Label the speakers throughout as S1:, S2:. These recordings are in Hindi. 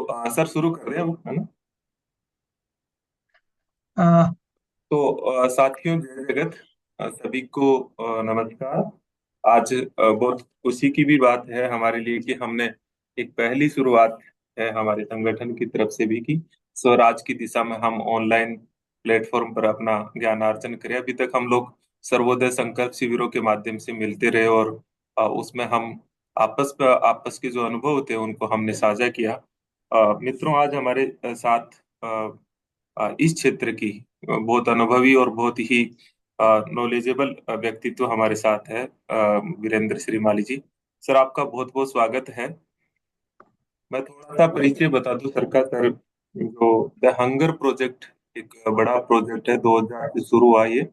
S1: सर शुरू कर रहे हैं हम, है ना?
S2: अ,
S1: तो साथियों, जय जगत। सभी को नमस्कार। आज बहुत खुशी की भी बात है हमारे लिए कि हमने एक पहली शुरुआत है हमारे संगठन की तरफ से भी कि स्वराज की दिशा में हम ऑनलाइन प्लेटफॉर्म पर अपना ज्ञानार्जन करें। अभी तक हम लोग सर्वोदय संकल्प शिविरों के माध्यम से मिलते रहे और उसमें हम आपस के जो अनुभव थे उनको हमने साझा किया। मित्रों, आज हमारे साथ इस क्षेत्र की बहुत अनुभवी और बहुत ही नॉलेजेबल व्यक्तित्व हमारे साथ है, वीरेंद्र श्रीमाली जी। सर, आपका बहुत बहुत स्वागत है। मैं थोड़ा सा परिचय बता दूं सर का। सर, जो द हंगर प्रोजेक्ट एक बड़ा प्रोजेक्ट है, 2000 से शुरू हुआ ये।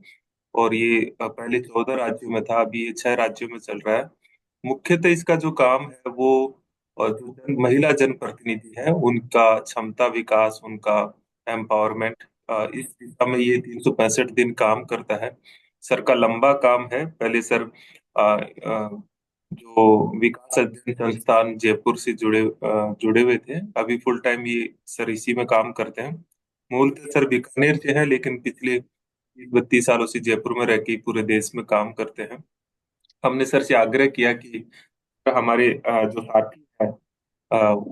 S1: और ये पहले 14 राज्यों में था, अभी ये 6 राज्यों में चल रहा है। मुख्यतः इसका जो काम है वो जो महिला जनप्रतिनिधि है उनका क्षमता विकास, उनका एम्पावरमेंट, इस दिशा में ये 365 दिन काम करता है। सर का लंबा काम है। पहले सर जो विकास अध्ययन संस्थान जयपुर से जुड़े हुए थे। अभी फुल टाइम ये सर इसी में काम करते हैं। मूलतः सर बीकानेर से हैं, लेकिन पिछले 30-32 सालों से जयपुर में रह के पूरे देश में काम करते हैं। हमने सर से आग्रह किया कि हमारे जो साथी हैं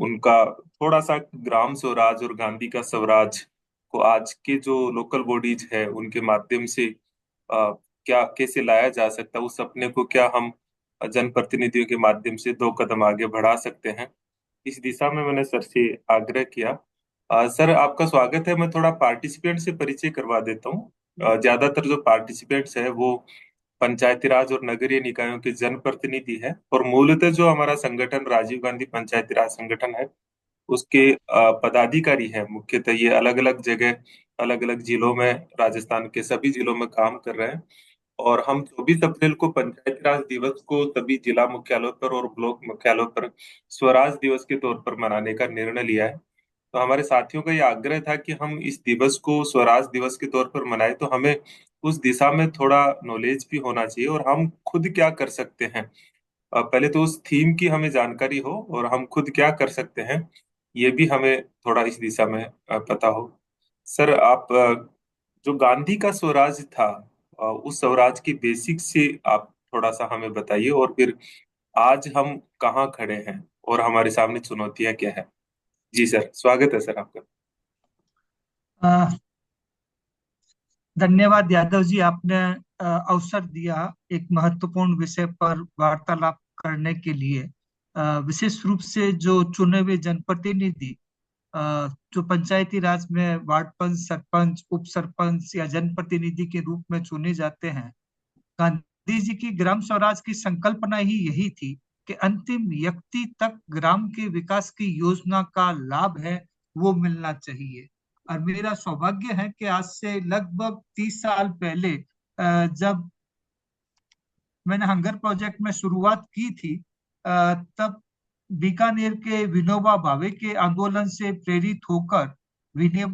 S1: उनका थोड़ा सा ग्राम स्वराज और गांधी का स्वराज को आज के जो लोकल बॉडीज है उनके माध्यम से क्या कैसे लाया जा सकता है, उस सपने को क्या हम जनप्रतिनिधियों के माध्यम से 2 कदम आगे बढ़ा सकते हैं। इस दिशा में मैंने सर से आग्रह किया। सर, आपका स्वागत है। मैं थोड़ा पार्टिसिपेंट से परिचय करवा देता हूँ। ज्यादातर जो पार्टिसिपेंट्स है वो पंचायती राज और नगरीय निकायों के जनप्रतिनिधि है। और मूलतः जो हमारा संगठन राजीव गांधी पंचायती राज संगठन है उसके पदाधिकारी है। मुख्यतः ये अलग अलग जगह, अलग अलग जिलों में, राजस्थान के सभी जिलों में काम कर रहे हैं। और हम 24 अप्रैल को पंचायती राज दिवस को सभी जिला मुख्यालयों पर और ब्लॉक मुख्यालयों पर स्वराज दिवस के तौर पर मनाने का निर्णय लिया है। तो हमारे साथियों का ये आग्रह था कि हम इस दिवस को स्वराज दिवस के तौर पर मनाएं, तो हमें उस दिशा में थोड़ा नॉलेज भी होना चाहिए और हम खुद क्या कर सकते हैं। पहले तो उस थीम की हमें जानकारी हो और हम खुद क्या कर सकते हैं ये भी हमें थोड़ा इस दिशा में पता हो। सर, आप जो गांधी का स्वराज था, उस स्वराज की बेसिक से आप थोड़ा सा हमें बताइए, और फिर आज हम कहाँ खड़े हैं और हमारे सामने चुनौतियां क्या है। जी सर, स्वागत है सर आपका।
S2: अ, धन्यवाद यादव जी, आपने अवसर दिया एक महत्वपूर्ण विषय पर वार्तालाप करने के लिए। विशेष रूप से जो चुने हुए जनप्रतिनिधि, अ, जो पंचायती राज में वार्ड पंच, सरपंच, उप सरपंच या जनप्रतिनिधि के रूप में चुने जाते हैं। गांधी जी की ग्राम स्वराज की संकल्पना ही यही थी कि अंतिम व्यक्ति तक ग्राम के विकास की योजना का लाभ है वो मिलना चाहिए। और मेरा सौभाग्य है कि आज से लगभग 30 साल पहले जब मैंने हंगर प्रोजेक्ट में शुरुआत की थी, तब बीकानेर के विनोबा भावे के आंदोलन से प्रेरित होकर विनय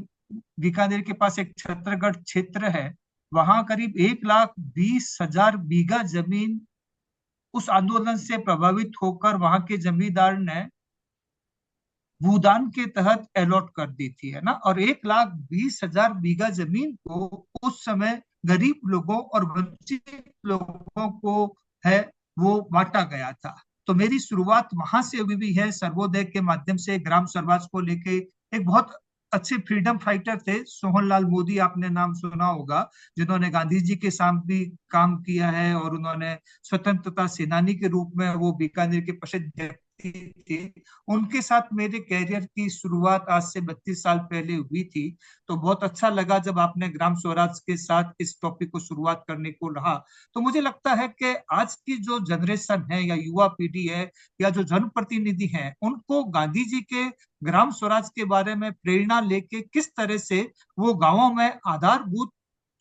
S2: बीकानेर के पास एक छतरगढ़ क्षेत्र है, वहां करीब 1,20,000 बीघा जमीन उस आंदोलन से प्रभावित होकर वहां के जमींदार ने भूदान के तहत अलॉट कर दी थी, है ना। और 1,20,000 बीघा जमीन को उस समय गरीब लोगों और वंचित लोगों को है वो बांटा गया था। तो मेरी शुरुआत वहां से हुई भी है, सर्वोदय के माध्यम से ग्राम स्वराज को लेके। एक बहुत अच्छे फ्रीडम फाइटर थे सोहनलाल मोदी, आपने नाम सुना होगा, जिन्होंने गांधी जी के साथ भी काम किया है और उन्होंने स्वतंत्रता सेनानी के रूप में वो बीकानेर के प्रसिद्ध व्यक्ति थे। उनके साथ मेरे कैरियर की शुरुआत आज से 32 साल पहले हुई थी। तो बहुत अच्छा लगा जब आपने ग्राम स्वराज के साथ इस टॉपिक को शुरुआत करने को रहा। तो मुझे लगता है कि आज की जो जनरेशन है या युवा पीढ़ी है या जो जनप्रतिनिधि हैं, उनको गांधी जी के ग्राम स्वराज के बारे में प्रेरणा लेके किस तरह से वो गांवों में आधारभूत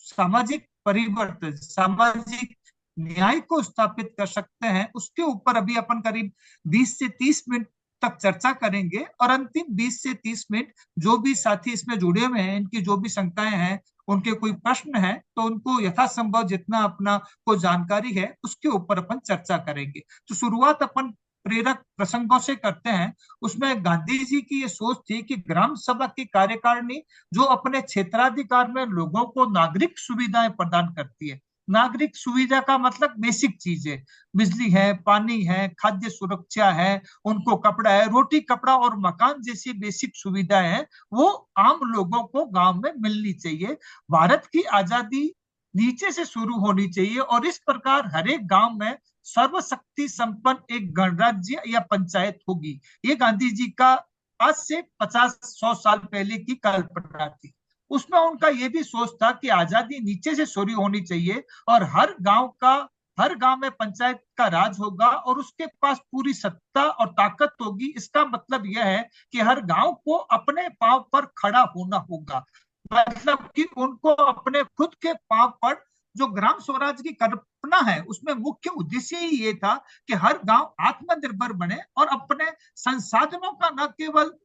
S2: सामाजिक परिवर्तन, सामाजिक न्याय को स्थापित कर सकते हैं, उसके ऊपर अभी अपन करीब 20 से 30 मिनट तक चर्चा करेंगे। और अंतिम 20 से 30 मिनट जो भी साथी इसमें जुड़े हुए हैं, इनकी जो भी शंकाएं हैं, उनके कोई प्रश्न है तो उनको यथासंभव जितना अपना को जानकारी है उसके ऊपर अपन चर्चा करेंगे। तो शुरुआत अपन प्रेरक प्रसंगों से करते हैं, उसमें गांधी जी की ये सोच थी कि ग्राम सभा की कार्यकारिणी जो अपने क्षेत्राधिकार में लोगों को नागरिक सुविधाएं प्रदान करती है। नागरिक सुविधा का मतलब बेसिक चीजें, बिजली है, पानी है, खाद्य सुरक्षा है, उनको कपड़ा है, रोटी कपड़ा और मकान जैसी बेसिक सुविधाएं हैं, वो आम लोगों को गांव में मिलनी चाहिए। भारत की आजादी नीचे से शुरू होनी चाहिए और इस प्रकार हर एक गांव में सर्वशक्ति संपन्न एक गणराज्य या पंचायत होगी। ये गांधी जी का आज से 50-100 साल पहले की कल्पना थी। उसमें उनका ये भी सोच था कि आजादी नीचे से शुरू होनी चाहिए और हर गांव में पंचायत का राज होगा और उसके पास पूरी सत्ता और ताकत होगी। इसका मतलब यह है कि हर गांव को अपने पांव पर खड़ा होना होगा, मतलब कि उनको अपने खुद के पांव पर, जो ग्राम स्वराज की कल्पना है उसमें मुख्य उद्देश्य ही ये था कि हर गांव आत्मनिर्भर बने और अपने संसाधनों का न केवल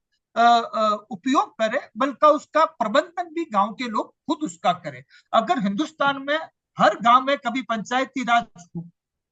S2: उपयोग करे बल्कि उसका प्रबंधन भी गांव के लोग खुद उसका करें। अगर हिंदुस्तान में हर गांव में कभी पंचायती राज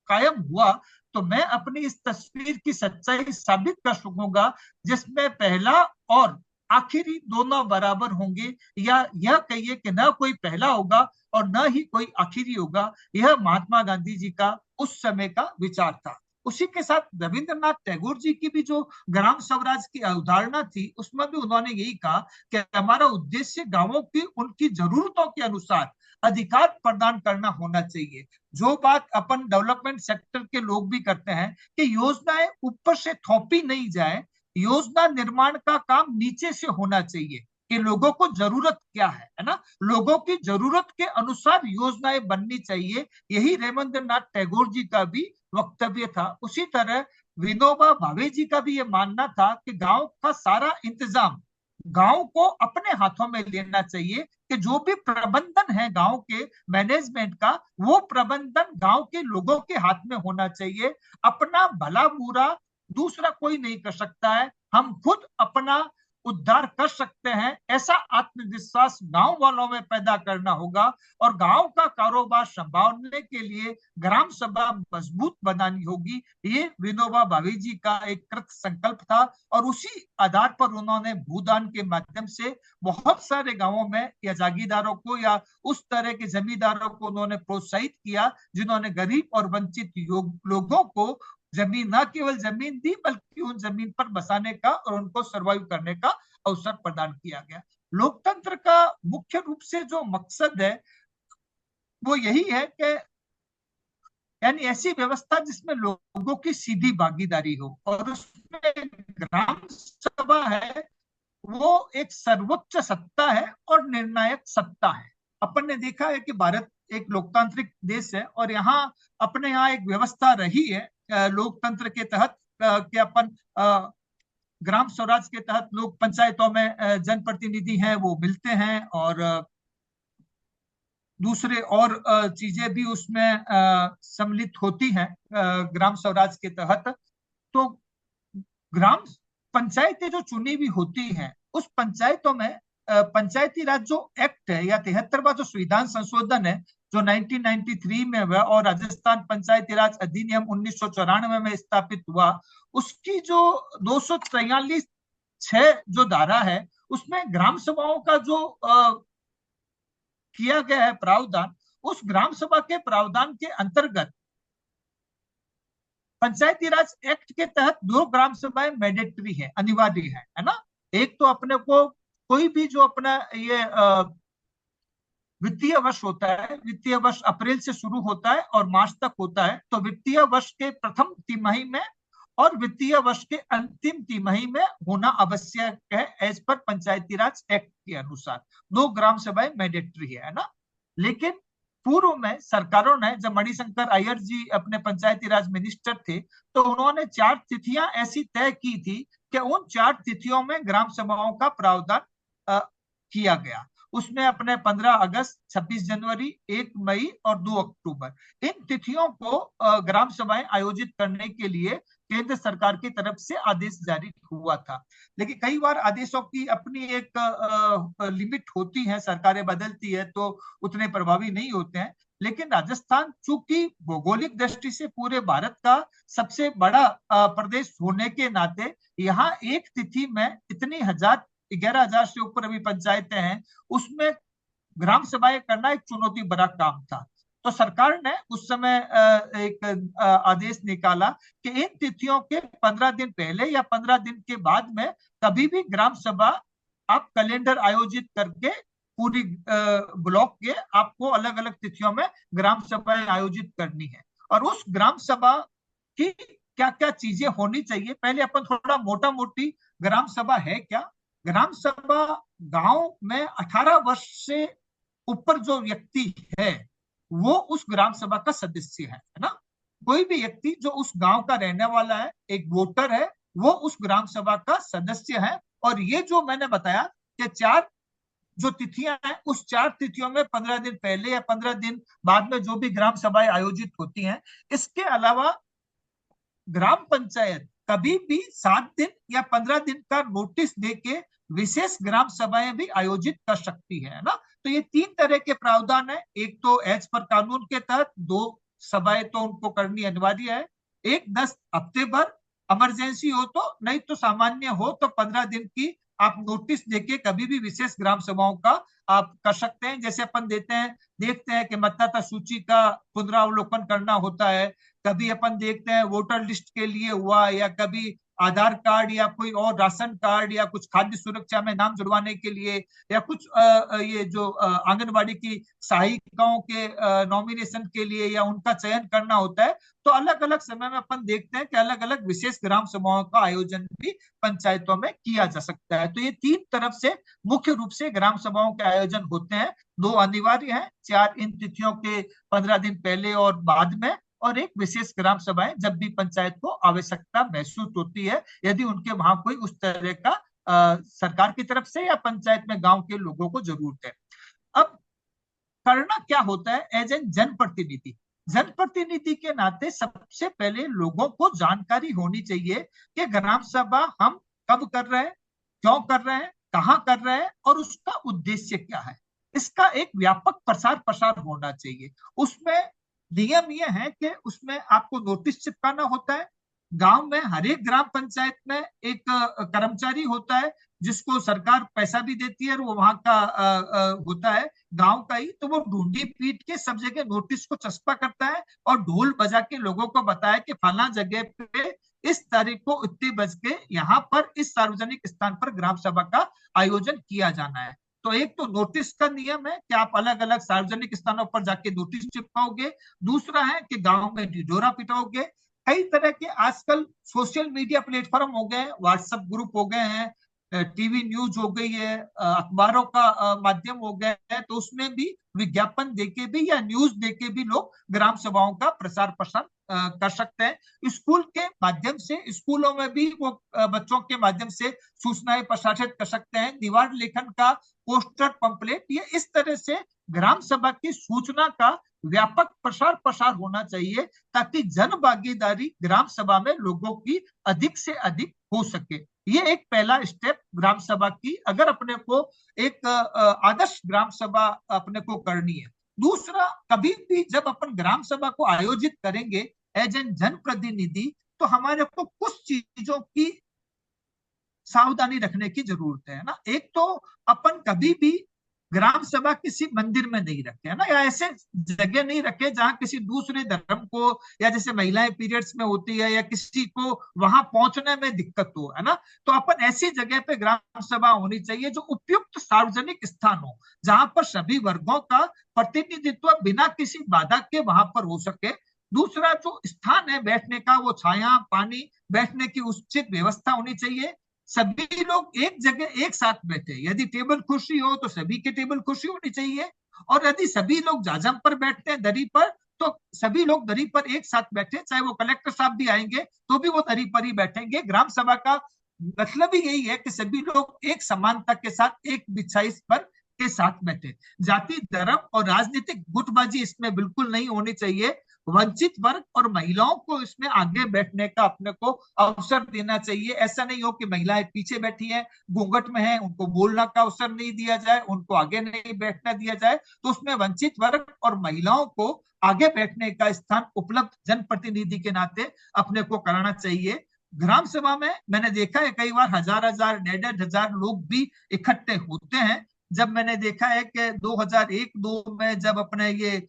S2: कायम हुआ तो मैं अपनी इस तस्वीर की सच्चाई साबित कर सकूंगा, जिसमें पहला और आखिरी दोनों बराबर होंगे, या यह कहिए कि न कोई पहला होगा और न ही कोई आखिरी होगा। यह महात्मा गांधी जी का उस समय का विचार था। उसी के साथ रविंद्रनाथ टैगोर जी की भी जो ग्राम स्वराज की अवधारणा थी उसमें भी उन्होंने यही कहा कि हमारा उद्देश्य गांवों की उनकी जरूरतों के अनुसार अधिकार प्रदान करना होना चाहिए। जो बात अपन डेवलपमेंट सेक्टर के लोग भी करते हैं कि योजनाएं ऊपर से थोपी नहीं जाए, योजना निर्माण का काम नीचे से होना चाहिए कि लोगों को जरूरत क्या है ना, लोगों की जरूरत के अनुसार योजनाएं बननी चाहिए। यही रविंद्रनाथ टैगोर जी का भी वक्तव्य था। उसी तरह विनोबा भावे जी का भी ये मानना था कि गांव का सारा इंतजाम गांव को अपने हाथों में लेना चाहिए, कि जो भी प्रबंधन है गांव के मैनेजमेंट का, वो प्रबंधन गांव के लोगों के हाथ में होना चाहिए। अपना भला बुरा दूसरा कोई नहीं कर सकता है, हम खुद अपना उद्धार कर सकते हैं, ऐसा आत्मविश्वास गांव वालों में पैदा करना होगा। और गांव का कारोबार संभालने के लिए ग्राम सभा मजबूत बनानी होगी। ये विनोबा भावे जी का एक कृत संकल्प था और उसी आधार पर उन्होंने भूदान के माध्यम से बहुत सारे गांवों में या जागीरदारों को या उस तरह के जमींदारों को उन्होंने प्रोत्साहित किया जिन्होंने गरीब और वंचित लोगों को जमीन, न केवल जमीन दी बल्कि उन जमीन पर बसाने का और उनको सरवाइव करने का अवसर प्रदान किया गया। लोकतंत्र का मुख्य रूप से जो मकसद है वो यही है कि यानी ऐसी व्यवस्था जिसमें लोगों की सीधी भागीदारी हो, और उसमें ग्राम सभा है वो एक सर्वोच्च सत्ता है और निर्णायक सत्ता है। अपन ने देखा है कि भारत एक लोकतांत्रिक देश है और यहाँ अपने यहाँ एक व्यवस्था रही है लोकतंत्र के तहत कि अपन ग्राम स्वराज के तहत लोग पंचायतों में जनप्रतिनिधि हैं वो मिलते हैं और दूसरे और चीजें भी उसमें सम्मिलित होती हैं ग्राम स्वराज के तहत। तो ग्राम पंचायतें जो चुनी हुई होती हैं उस पंचायतों में पंचायती राज जो एक्ट है या 73वां जो संविधान संशोधन है जो 1993 में हुआ और राजस्थान पंचायती राज अधिनियम 1994 में स्थापित हुआ, उसकी जो 243(6) जो धारा है उसमें ग्राम सभाओं का जो किया गया है प्रावधान, उस ग्राम सभा के प्रावधान के अंतर्गत पंचायती राज एक्ट के तहत 2 ग्राम सभाएं मैंडेटरी है, अनिवार्य है ना। एक तो अपने को कोई भी जो अपना ये वित्तीय वर्ष होता है, वित्तीय वर्ष अप्रैल से शुरू होता है और मार्च तक होता है, तो वित्तीय वर्ष के प्रथम तिमाही में और वित्तीय वर्ष के अंतिम तिमाही में होना आवश्यक है एज पर पंचायती राज एक्ट के अनुसार। 2 ग्राम सभाएं मैंडेटरी है ना। लेकिन पूर्व में सरकारों ने, जब मणिशंकर अय्यर जी अपने पंचायती राज मिनिस्टर थे, तो उन्होंने 4 तिथियां ऐसी तय की थी कि उन 4 तिथियों में ग्राम सभाओं का प्रावधान किया गया। उसमें अपने 15 अगस्त, 26 जनवरी, 1 मई और 2 अक्टूबर इन तिथियों को ग्राम सभाएं आयोजित करने के लिए केंद्र सरकार की तरफ से आदेश जारी हुआ था। लेकिन कई बार आदेशों की अपनी एक लिमिट होती है, सरकारें बदलती है तो उतने प्रभावी नहीं होते हैं। लेकिन राजस्थान चूंकि भौगोलिक दृष्टि से पूरे भारत का सबसे बड़ा प्रदेश होने के नाते यहाँ एक तिथि में इतनी 11,000 से ऊपर अभी पंचायतें हैं, उसमें ग्राम सभाएं करना एक चुनौती भरा काम था। तो सरकार ने उस समय एक आदेश निकाला कि इन तिथियों के 15 दिन पहले या 15 दिन के बाद में कभी भी ग्राम सभा आप कैलेंडर आयोजित करके पूरी ब्लॉक के आपको अलग अलग तिथियों में ग्राम सभाएं आयोजित करनी है। और उस ग्राम सभा की क्या क्या चीजें होनी चाहिए, पहले अपन थोड़ा मोटा मोटी ग्राम सभा है क्या। ग्राम सभा गांव में 18 वर्ष से ऊपर जो व्यक्ति है वो उस ग्राम सभा का सदस्य है ना। कोई भी व्यक्ति जो उस गांव का रहने वाला है, एक वोटर है, वो उस ग्राम सभा का सदस्य है। और ये जो मैंने बताया कि चार जो तिथियां हैं, उस चार तिथियों में 15 दिन पहले या 15 दिन बाद में जो भी ग्राम सभाएं आयोजित होती हैं, इसके अलावा ग्राम पंचायत कभी भी 7 दिन या 15 दिन का नोटिस देके विशेष ग्राम सभाएं भी आयोजित कर सकती है ना। तो ये तीन तरह के प्रावधान है। एक तो एज पर कानून के तहत 2 सभाएं तो उनको करनी अनिवार्य है, एक 10 हफ्ते भर इमरजेंसी हो तो, नहीं तो सामान्य हो तो 15 दिन की आप नोटिस देके कभी भी विशेष ग्राम सभाओं का आप कर सकते हैं। जैसे अपन देखते हैं कि मतदाता सूची का पुनरावलोकन करना होता है, कभी अपन देखते हैं वोटर लिस्ट के लिए हुआ, या कभी आधार कार्ड या कोई और राशन कार्ड या कुछ खाद्य सुरक्षा में नाम जुड़वाने के लिए, या कुछ ये जो आंगनबाड़ी की सहायिकाओं के नॉमिनेशन के लिए या उनका चयन करना होता है। तो अलग अलग समय में अपन देखते हैं कि अलग अलग विशेष ग्राम सभाओं का आयोजन भी पंचायतों में किया जा सकता है। तो ये तीन तरफ से मुख्य रूप से ग्राम सभाओं के आयोजन होते हैं। 2 अनिवार्य है, 4 इन तिथियों के 15 दिन पहले और बाद में, और एक विशेष ग्राम सभाएं जब भी पंचायत को आवश्यकता महसूस होती है, यदि उनके वहां कोई उस तरह का सरकार की तरफ से या पंचायत में गांव के लोगों को जरूरत है। अब करना क्या होता है एज एन जनप्रतिनिधि। जनप्रतिनिधि के नाते सबसे पहले लोगों को जानकारी होनी चाहिए कि ग्राम सभा हम कब कर रहे हैं, क्यों कर रहे हैं, कहाँ कर रहे हैं और उसका उद्देश्य क्या है। इसका एक व्यापक प्रसार प्रसार होना चाहिए। उसमें नियम यह है कि उसमें आपको नोटिस चिपकाना होता है। गांव में हर एक ग्राम पंचायत में एक कर्मचारी होता है जिसको सरकार पैसा भी देती है, और वो वहां का होता है गांव का ही। तो वो ढूंढी पीट के सब जगह नोटिस को चस्पा करता है और ढोल बजा के लोगों को बताया कि फला जगह पे इस तारीख को इतने बज के यहाँ पर इस सार्वजनिक स्थान पर ग्राम सभा का आयोजन किया जाना है। तो एक तो नोटिस का नियम है कि आप अलग अलग सार्वजनिक स्थानों पर जाके नोटिस चिपकाओगे। दूसरा है कि गांव में ढिढोरा पिटाओगे। कई तरह के आजकल सोशल मीडिया प्लेटफॉर्म हो गए, व्हाट्सएप ग्रुप हो गए हैं, टीवी न्यूज हो गई है, अखबारों का माध्यम हो गया है। तो उसमें भी विज्ञापन देके भी या न्यूज देके भी लोग ग्राम सभाओं का प्रसार प्रसार कर सकते हैं। स्कूल के माध्यम से, स्कूलों में भी वो बच्चों के माध्यम से सूचनाएं प्रसारित कर सकते हैं। दीवार लेखन का, पोस्टर, पंपलेट, ये इस तरह से ग्राम सभा की सूचना का व्यापक प्रसार प्रसार होना चाहिए, ताकि जन भागीदारी ग्राम सभा में लोगों की अधिक से अधिक हो सके। ये एक पहला स्टेप ग्राम सभा की, अगर अपने को एक आदर्श ग्राम सभा अपने को करनी है। दूसरा, कभी भी जब अपन ग्राम सभा को आयोजित करेंगे एज एन जनप्रतिनिधि, तो हमारे को कुछ चीजों की सावधानी रखने की जरूरत है ना। एक तो अपन कभी भी ग्राम सभा किसी मंदिर में नहीं रखे, है ना, या ऐसे जगह नहीं रखे जहां किसी दूसरे धर्म को, या जैसे महिलाएं पीरियड्स में होती है, या किसी को वहां पहुंचने में दिक्कत हो, है ना। तो अपन ऐसी जगह पे ग्राम सभा होनी चाहिए जो उपयुक्त सार्वजनिक स्थान हो, जहां पर सभी वर्गों का प्रतिनिधित्व बिना किसी बाधा के वहां पर हो सके। दूसरा जो स्थान है बैठने का, वो छाया, पानी, बैठने की उचित व्यवस्था होनी चाहिए। सभी लोग एक जगह एक साथ बैठे, यदि टेबल कुर्सी हो तो सभी के टेबल कुर्सी होनी चाहिए। और यदि सभी लोग जाजम पर बैठते हैं, दरी पर, तो सभी लोग दरी पर एक साथ बैठे, चाहे वो कलेक्टर साहब भी आएंगे तो भी वो दरी पर ही बैठेंगे। ग्राम सभा का मतलब ही यही है कि सभी लोग एक समानता के साथ एक बिछाई पर के साथ बैठे। जाति, धर्म और राजनीतिक गुटबाजी इसमें बिल्कुल नहीं होनी चाहिए। वंचित वर्ग और महिलाओं को इसमें आगे बैठने का अपने को अवसर देना चाहिए। ऐसा नहीं हो कि महिलाएं पीछे बैठी हैं, घूंघट में हैं, उनको बोलना का अवसर नहीं दिया जाए, उनको आगे नहीं बैठना दिया जाए। तो उसमें वंचित वर्ग और महिलाओं को आगे बैठने का स्थान उपलब्ध जनप्रतिनिधि के नाते अपने को कराना चाहिए। ग्राम सभा में मैंने देखा है कई बार हजार हजार, 1,500 लोग भी इकट्ठे होते हैं। जब मैंने देखा है कि 2001-2 में जब अपने ये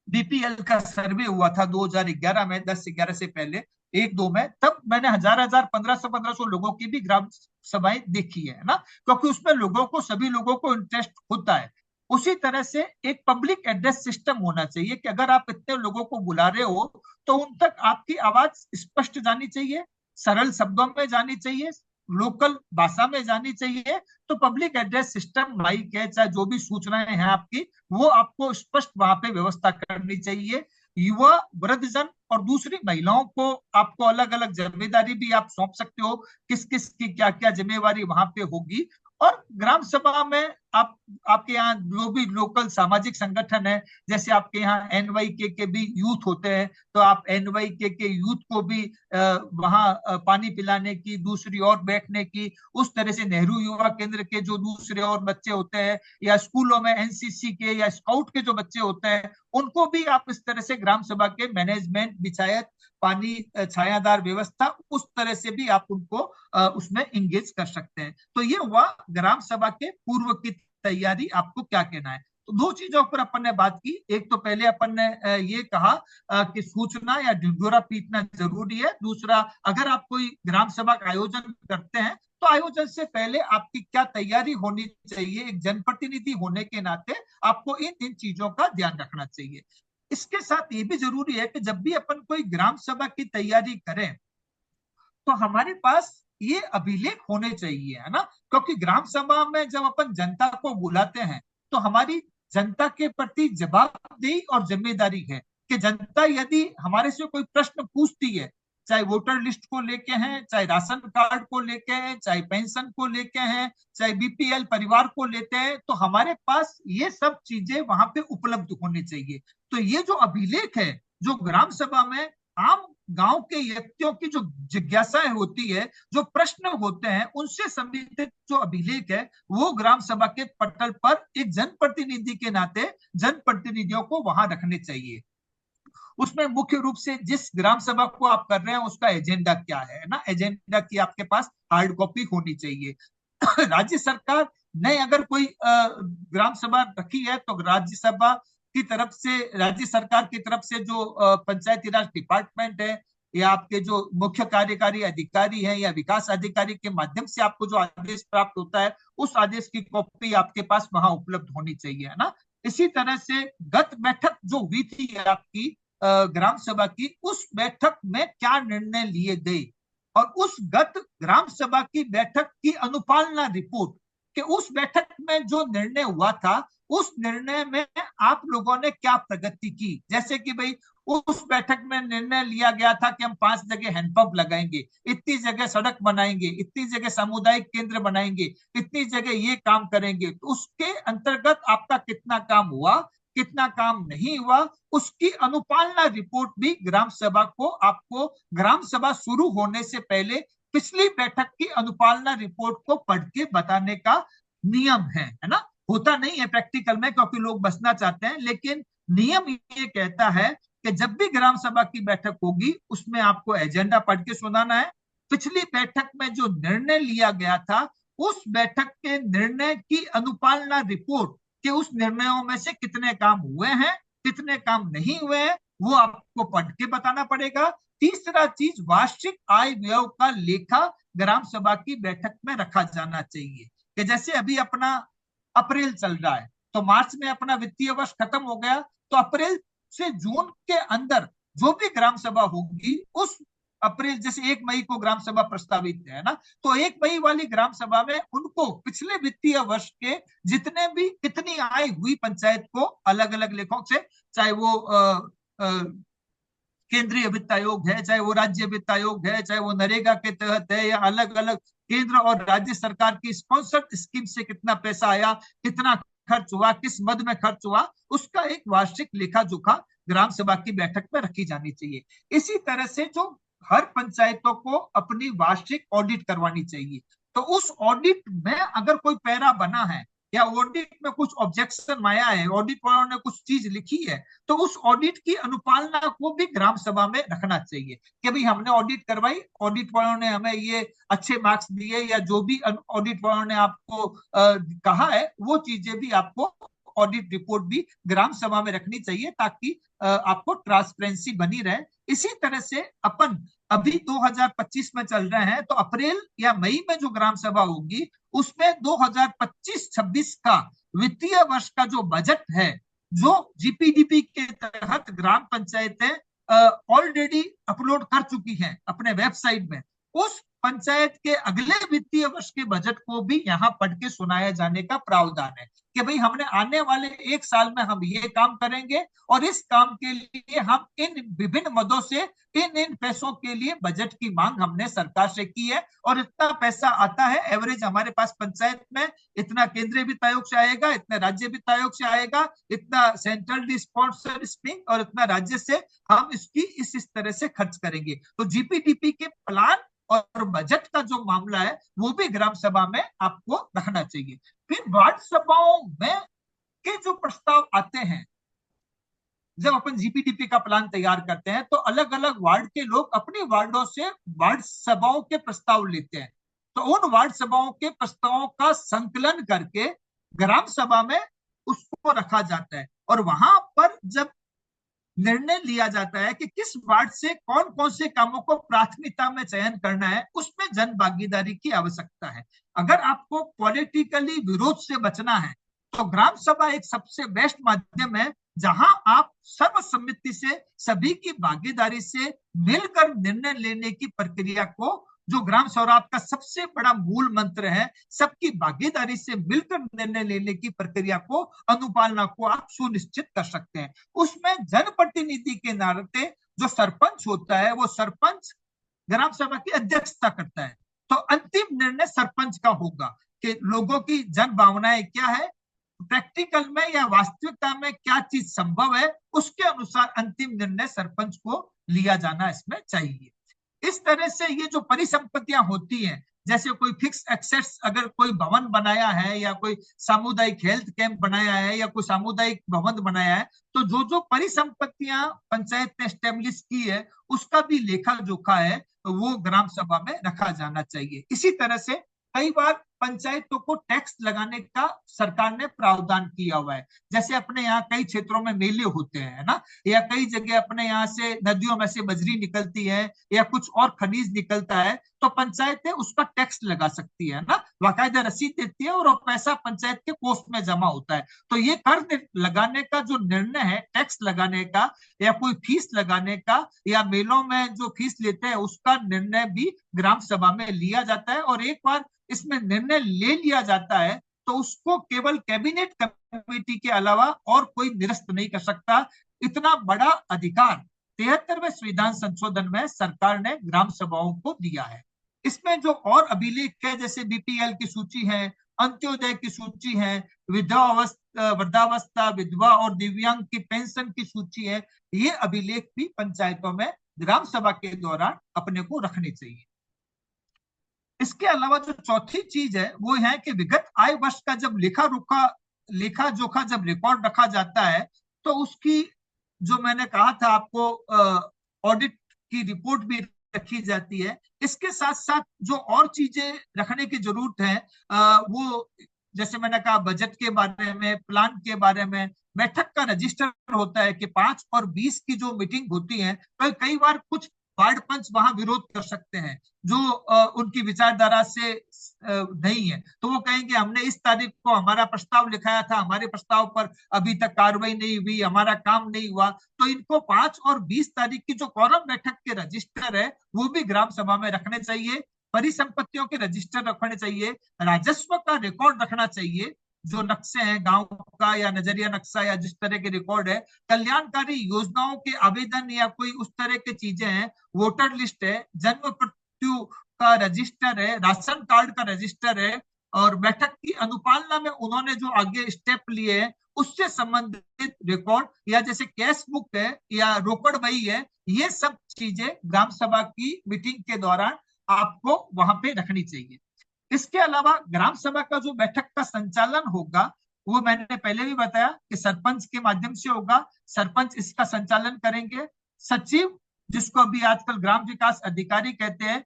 S2: बीपीएल का सर्वे हुआ था 2011 में, 10-11 से पहले, 1-2 में, तब मैंने हजार हजार, 1500 लोगों की भी ग्राम सभाएं देखी है ना, क्योंकि उसमें लोगों को, सभी लोगों को इंटरेस्ट होता है। उसी तरह से एक पब्लिक एड्रेस सिस्टम होना चाहिए कि अगर आप इतने लोगों को बुला रहे हो तो उन तक आपकी आवाज स्पष्ट जानी चाहिए, सरल शब्दों में जानी चाहिए, लोकल भाषा में जानी चाहिए। तो पब्लिक एड्रेस सिस्टम, माइक है, चाहे जो भी सूचनाएं हैं आपकी, वो आपको स्पष्ट वहां पे व्यवस्था करनी चाहिए। युवा, वृद्धजन और दूसरी महिलाओं को आपको अलग अलग जिम्मेदारी भी आप सौंप सकते हो, किस किस की क्या क्या जिम्मेवारी वहां पे होगी। और ग्राम सभा में आप, आपके यहाँ जो भी लोकल सामाजिक संगठन है, जैसे आपके यहाँ एनवाईके के भी यूथ होते हैं, तो आप एनवाईके के यूथ को भी वहां पानी पिलाने की, दूसरी ओर बैठने की, उस तरह से नेहरू युवा केंद्र के जो दूसरे और बच्चे होते हैं, या स्कूलों में एनसीसी के या स्काउट के जो बच्चे होते हैं, उनको भी आप इस तरह से ग्राम सभा के मैनेजमेंट, बिछायत, पानी, छायादार व्यवस्था, उस तरह से भी आप उनको उसमें इंगेज कर सकते हैं। तो ये हुआ ग्राम सभा के पूर्व की तैयारी। आपको क्या कहना है? तो दो चीजों पर अपन ने बात की। एक तो पहले अपन ने ये कहा कि सूचना या ढिंढोरा पीटना जरूरी है। दूसरा, अगर आप कोई ग्राम सभा का आयोजन करते हैं तो आयोजन से पहले आपकी क्या तैयारी होनी चाहिए, एक जनप्रतिनिधि होने के नाते आपको इन इन चीजों का ध्यान रखना चाहिए। इसके साथ ये भी जरूरी है कि जब भी अपन कोई ग्राम सभा की तैयारी करें तो हमारे पास ये अभिलेख होने चाहिए, है ना, क्योंकि ग्राम सभा में जब अपन जनता को बुलाते हैं तो हमारी जनता के प्रति जवाबदेही और जिम्मेदारी है कि जनता यदि हमारे से कोई प्रश्न पूछती है, चाहे वोटर लिस्ट को लेके हैं, चाहे राशन कार्ड को लेके हैं, चाहे पेंशन को लेके हैं, चाहे बीपीएल परिवार को लेते हैं, तो हमारे पास ये सब चीजें वहां पे उपलब्ध होनी चाहिए। तो ये जो अभिलेख है, जो ग्राम सभा में आम गांव के व्यक्तियों की जो जिज्ञासाएं होती है, जो प्रश्न होते हैं, उनसे संबंधित जो अभिलेख है, वो ग्राम सभा के पटल पर एक जनप्रतिनिधि के नाते जनप्रतिनिधियों को वहां रखने चाहिए। उसमें मुख्य रूप से जिस ग्राम सभा को आप कर रहे हैं उसका एजेंडा क्या है ना, एजेंडा की आपके पास हार्ड कॉपी होनी चाहिए। राज्य सरकार ने अगर कोई ग्राम सभा रखी है तो राज्य सभा की तरफ से, राज्य सरकार की तरफ से जो पंचायती राज डिपार्टमेंट है, या आपके जो मुख्य कार्यकारी अधिकारी है या विकास अधिकारी के माध्यम से आपको जो आदेश प्राप्त होता है, उस आदेश की कॉपी आपके पास वहां उपलब्ध होनी चाहिए, है ना। इसी तरह से गत बैठक जो हुई थी आपकी ग्राम सभा की, उस बैठक में क्या निर्णय लिए गए, और उस गत ग्राम सभा की बैठक की अनुपालना रिपोर्ट, कि उस बैठक में जो निर्णय हुआ था, उस निर्णय में आप लोगों ने क्या प्रगति की। जैसे कि भाई उस बैठक में निर्णय लिया गया था कि हम 5 जगह हैंडपंप लगाएंगे, इतनी जगह सड़क बनाएंगे, इतनी जगह सामुदायिक केंद्र बनाएंगे, इतनी जगह ये काम करेंगे, तो उसके अंतर्गत आपका कितना काम हुआ, कितना काम नहीं हुआ, उसकी अनुपालना रिपोर्ट भी ग्राम सभा को, आपको ग्राम सभा शुरू होने से पहले पिछली बैठक की अनुपालना रिपोर्ट को पढ़ के बताने का नियम है ना। होता नहीं है प्रैक्टिकल में, क्योंकि लोग बसना चाहते हैं, लेकिन नियम ये कहता है कि जब भी ग्राम सभा की बैठक होगी उसमें आपको एजेंडा पढ़ के सुनाना है, पिछली बैठक में जो निर्णय लिया गया था उस बैठक के निर्णय की अनुपालना रिपोर्ट, कि उस निर्णयों में से कितने काम हुए हैं, कितने काम नहीं हुए हैं, वो आपको पढ़ के बताना पड़ेगा। तीसरा चीज, वार्षिक आय व्यय का लेखा ग्राम सभा की बैठक में रखा जाना चाहिए। कि जैसे अभी अपना अप्रैल चल रहा है, तो मार्च में अपना वित्तीय वर्ष खत्म हो गया, तो अप्रैल से जून के अंदर जो भी ग्राम सभा होगी, उस अप्रैल, जैसे 1 मई को ग्राम सभा प्रस्तावित है ना, तो 1 मई वाली ग्राम सभा में उनको पिछले वित्तीय वर्ष के जितने भी, कितनी आय हुई पंचायत को अलग अलग लेखों से, चाहे वो केंद्रीय वित्त आयोग है, चाहे वो राज्य वित्त आयोग है, चाहे वो नरेगा के तहत है, या अलग अलग केंद्र और राज्य सरकार की स्पॉन्सर्ड स्कीम से कितना पैसा आया, कितना खर्च हुआ, किस मद में खर्च हुआ, उसका एक वार्षिक लेखा जोखा ग्राम सभा की बैठक में रखी जानी चाहिए। इसी तरह से जो हर पंचायतों को अपनी वार्षिक ऑडिट करवानी चाहिए। तो उस ऑडिट में अगर कोई पैरा बना है या ऑडिट में कुछ ऑब्जेक्शन आया है, ऑडिट वालों ने कुछ चीज लिखी है, तो उस ऑडिट की अनुपालना को भी ग्राम सभा में रखना चाहिए कि भाई हमने ऑडिट करवाई, ऑडिट वालों ने हमें ये अच्छे मार्क्स दिए, या जो भी ऑडिट वालों ने आपको कहा है वो चीजें भी आपको ऑडिट रिपोर्ट भी ग्राम सभा में रखनी चाहिए, ताकि आपको ट्रांसपेरेंसी बनी रहे। इसी तरह से अपन अभी 2025 में चल रहे हैं, तो अप्रैल या मई में जो ग्राम सभा होगी उसमें 2025-26 का वित्तीय वर्ष का जो बजट है, जो जीपीडीपी के तहत ग्राम पंचायतें ऑलरेडी अपलोड कर चुकी हैं अपने वेबसाइट में, उस पंचायत के अगले वित्तीय वर्ष के बजट को भी यहाँ पढ़ के सुनाया जाने का प्रावधान है कि भाई हमने आने वाले एक साल में हम ये काम करेंगे, और इस काम के लिए हम इन विभिन्न मदों से इन इन पैसों के लिए बजट की मांग हमने सरकार से की है, और इतना पैसा आता है एवरेज हमारे पास पंचायत में, इतना केंद्रीय वित्त आयोग से आएगा, इतना राज्य वित्त आयोग से आएगा, इतना सेंट्रल स्पॉन्सर्ड स्कीम, और इतना राज्य से हम इसकी इस तरह से खर्च करेंगे। तो जीपीडीपी के प्लान और बजट का जो मामला है वो भी ग्राम सभा में आपको रखना चाहिए। फिर वार्ड सभाओं में के जो प्रस्ताव आते हैं, जब अपन जीपीडीपी का प्लान तैयार करते हैं तो अलग अलग वार्ड के लोग अपने वार्डों से वार्ड सभाओं के प्रस्ताव लेते हैं। तो उन वार्ड सभाओं के प्रस्तावों का संकलन करके ग्राम सभा में उसको रखा जाता है, और वहां पर जब निर्णय लिया जाता है कि किस वार्ड से कौन कौन से कामों को प्राथमिकता में चयन करना है, उसमें जन भागीदारी की आवश्यकता है। अगर आपको पॉलिटिकली विरोध से बचना है तो ग्राम सभा एक सबसे बेस्ट माध्यम है, जहां आप सर्वसम्मति से सभी की भागीदारी से मिलकर निर्णय लेने की प्रक्रिया को, जो ग्राम स्वराज का सबसे बड़ा मूल मंत्र है, सबकी भागीदारी से मिलकर निर्णय लेने की प्रक्रिया को, अनुपालना को आप सुनिश्चित कर सकते हैं। उसमें जनप्रतिनिधि के नाते जो सरपंच होता है, वो सरपंच ग्राम सभा की अध्यक्षता करता है। तो अंतिम निर्णय सरपंच का होगा कि लोगों की जन भावनाएं क्या है, प्रैक्टिकल में या वास्तविकता में क्या चीज संभव है, उसके अनुसार अंतिम निर्णय सरपंच को लिया जाना इसमें चाहिए। इस तरह से ये जो परिसंपत्तियां होती हैं, जैसे कोई फिक्स एक्सेस, अगर कोई भवन बनाया है या कोई सामुदायिक हेल्थ कैंप बनाया है या कोई सामुदायिक भवन बनाया है, तो जो जो परिसंपत्तियां पंचायत ने स्टेब्लिश की है उसका भी लेखा जोखा है, तो वो ग्राम सभा में रखा जाना चाहिए। इसी तरह से कई बार पंचायतों को टैक्स लगाने का सरकार ने प्रावधान किया हुआ है। जैसे अपने यहाँ कई क्षेत्रों में मेले होते हैं ना, या कई जगह अपने यहाँ से नदियों में से बजरी निकलती है या कुछ और खनिज निकलता है, तो पंचायतें उसका टैक्स लगा सकती है ना, बाकायदा रसीद देती है और वो पैसा पंचायत के कोष में जमा होता है। तो ये कर लगाने का जो निर्णय है, टैक्स लगाने का या कोई फीस लगाने का, या मेलों में जो फीस लेते हैं उसका निर्णय भी ग्राम सभा में लिया जाता है। और एक बार इसमें निर्णय ले लिया जाता है तो उसको केवल कैबिनेट कमेटी के अलावा और कोई निरस्त नहीं कर सकता। इतना बड़ा अधिकार 73वें संविधान संशोधन में सरकार ने ग्राम सभाओं को दिया है। इसमें जो और अभिलेख है, जैसे बीपीएल की सूची है, अंत्योदय की सूची है, वृद्धावस्था, विधवा और दिव्यांग की पेंशन की सूची है, ये अभिलेख भी पंचायतों में ग्राम सभा के दौरान अपने को रखने चाहिए। इसके अलावा जो चौथी चीज है वो है कि विगत आय वर्ष का जब लेखा जोखा जब रिकॉर्ड रखा जाता है, तो उसकी, जो मैंने कहा था आपको, ऑडिट की रिपोर्ट भी रखी जाती है। इसके साथ साथ जो और चीजें रखने की जरूरत है, वो जैसे मैंने कहा बजट के बारे में, प्लान के बारे में, बैठक का रजिस्टर होता है कि 5 और 20 की जो मीटिंग होती है, तो कई बार कुछ वार्ड पंच वहां विरोध कर सकते हैं जो उनकी विचारधारा से नहीं है, तो वो कहेंगे हमने इस तारीख को हमारा प्रस्ताव लिखाया था, हमारे प्रस्ताव पर अभी तक कार्रवाई नहीं हुई, हमारा काम नहीं हुआ। तो इनको 5 और 20 तारीख की जो कॉरम बैठक के रजिस्टर है वो भी ग्राम सभा में रखने चाहिए। परिसंपत्तियों के रजिस्टर रखने चाहिए, राजस्व का रिकॉर्ड रखना चाहिए, जो नक्शे हैं गांव का या नजरिया नक्शा या जिस तरह के रिकॉर्ड है, कल्याणकारी योजनाओं के आवेदन या कोई उस तरह की चीजें हैं, वोटर लिस्ट है, जन्म मृत्यु का रजिस्टर है, राशन कार्ड का रजिस्टर है, और बैठक की अनुपालना में उन्होंने जो आगे स्टेप लिए हैं उससे संबंधित रिकॉर्ड, या जैसे कैश बुक है या रोकड़ बही है, ये सब चीजें ग्राम सभा की मीटिंग के दौरान आपको वहां पे रखनी चाहिए। इसके अलावा ग्राम सभा का जो बैठक का संचालन होगा, वो मैंने पहले भी बताया कि सरपंच के माध्यम से होगा। सरपंच इसका संचालन करेंगे। सचिव, जिसको अभी आजकल ग्राम विकास अधिकारी कहते हैं,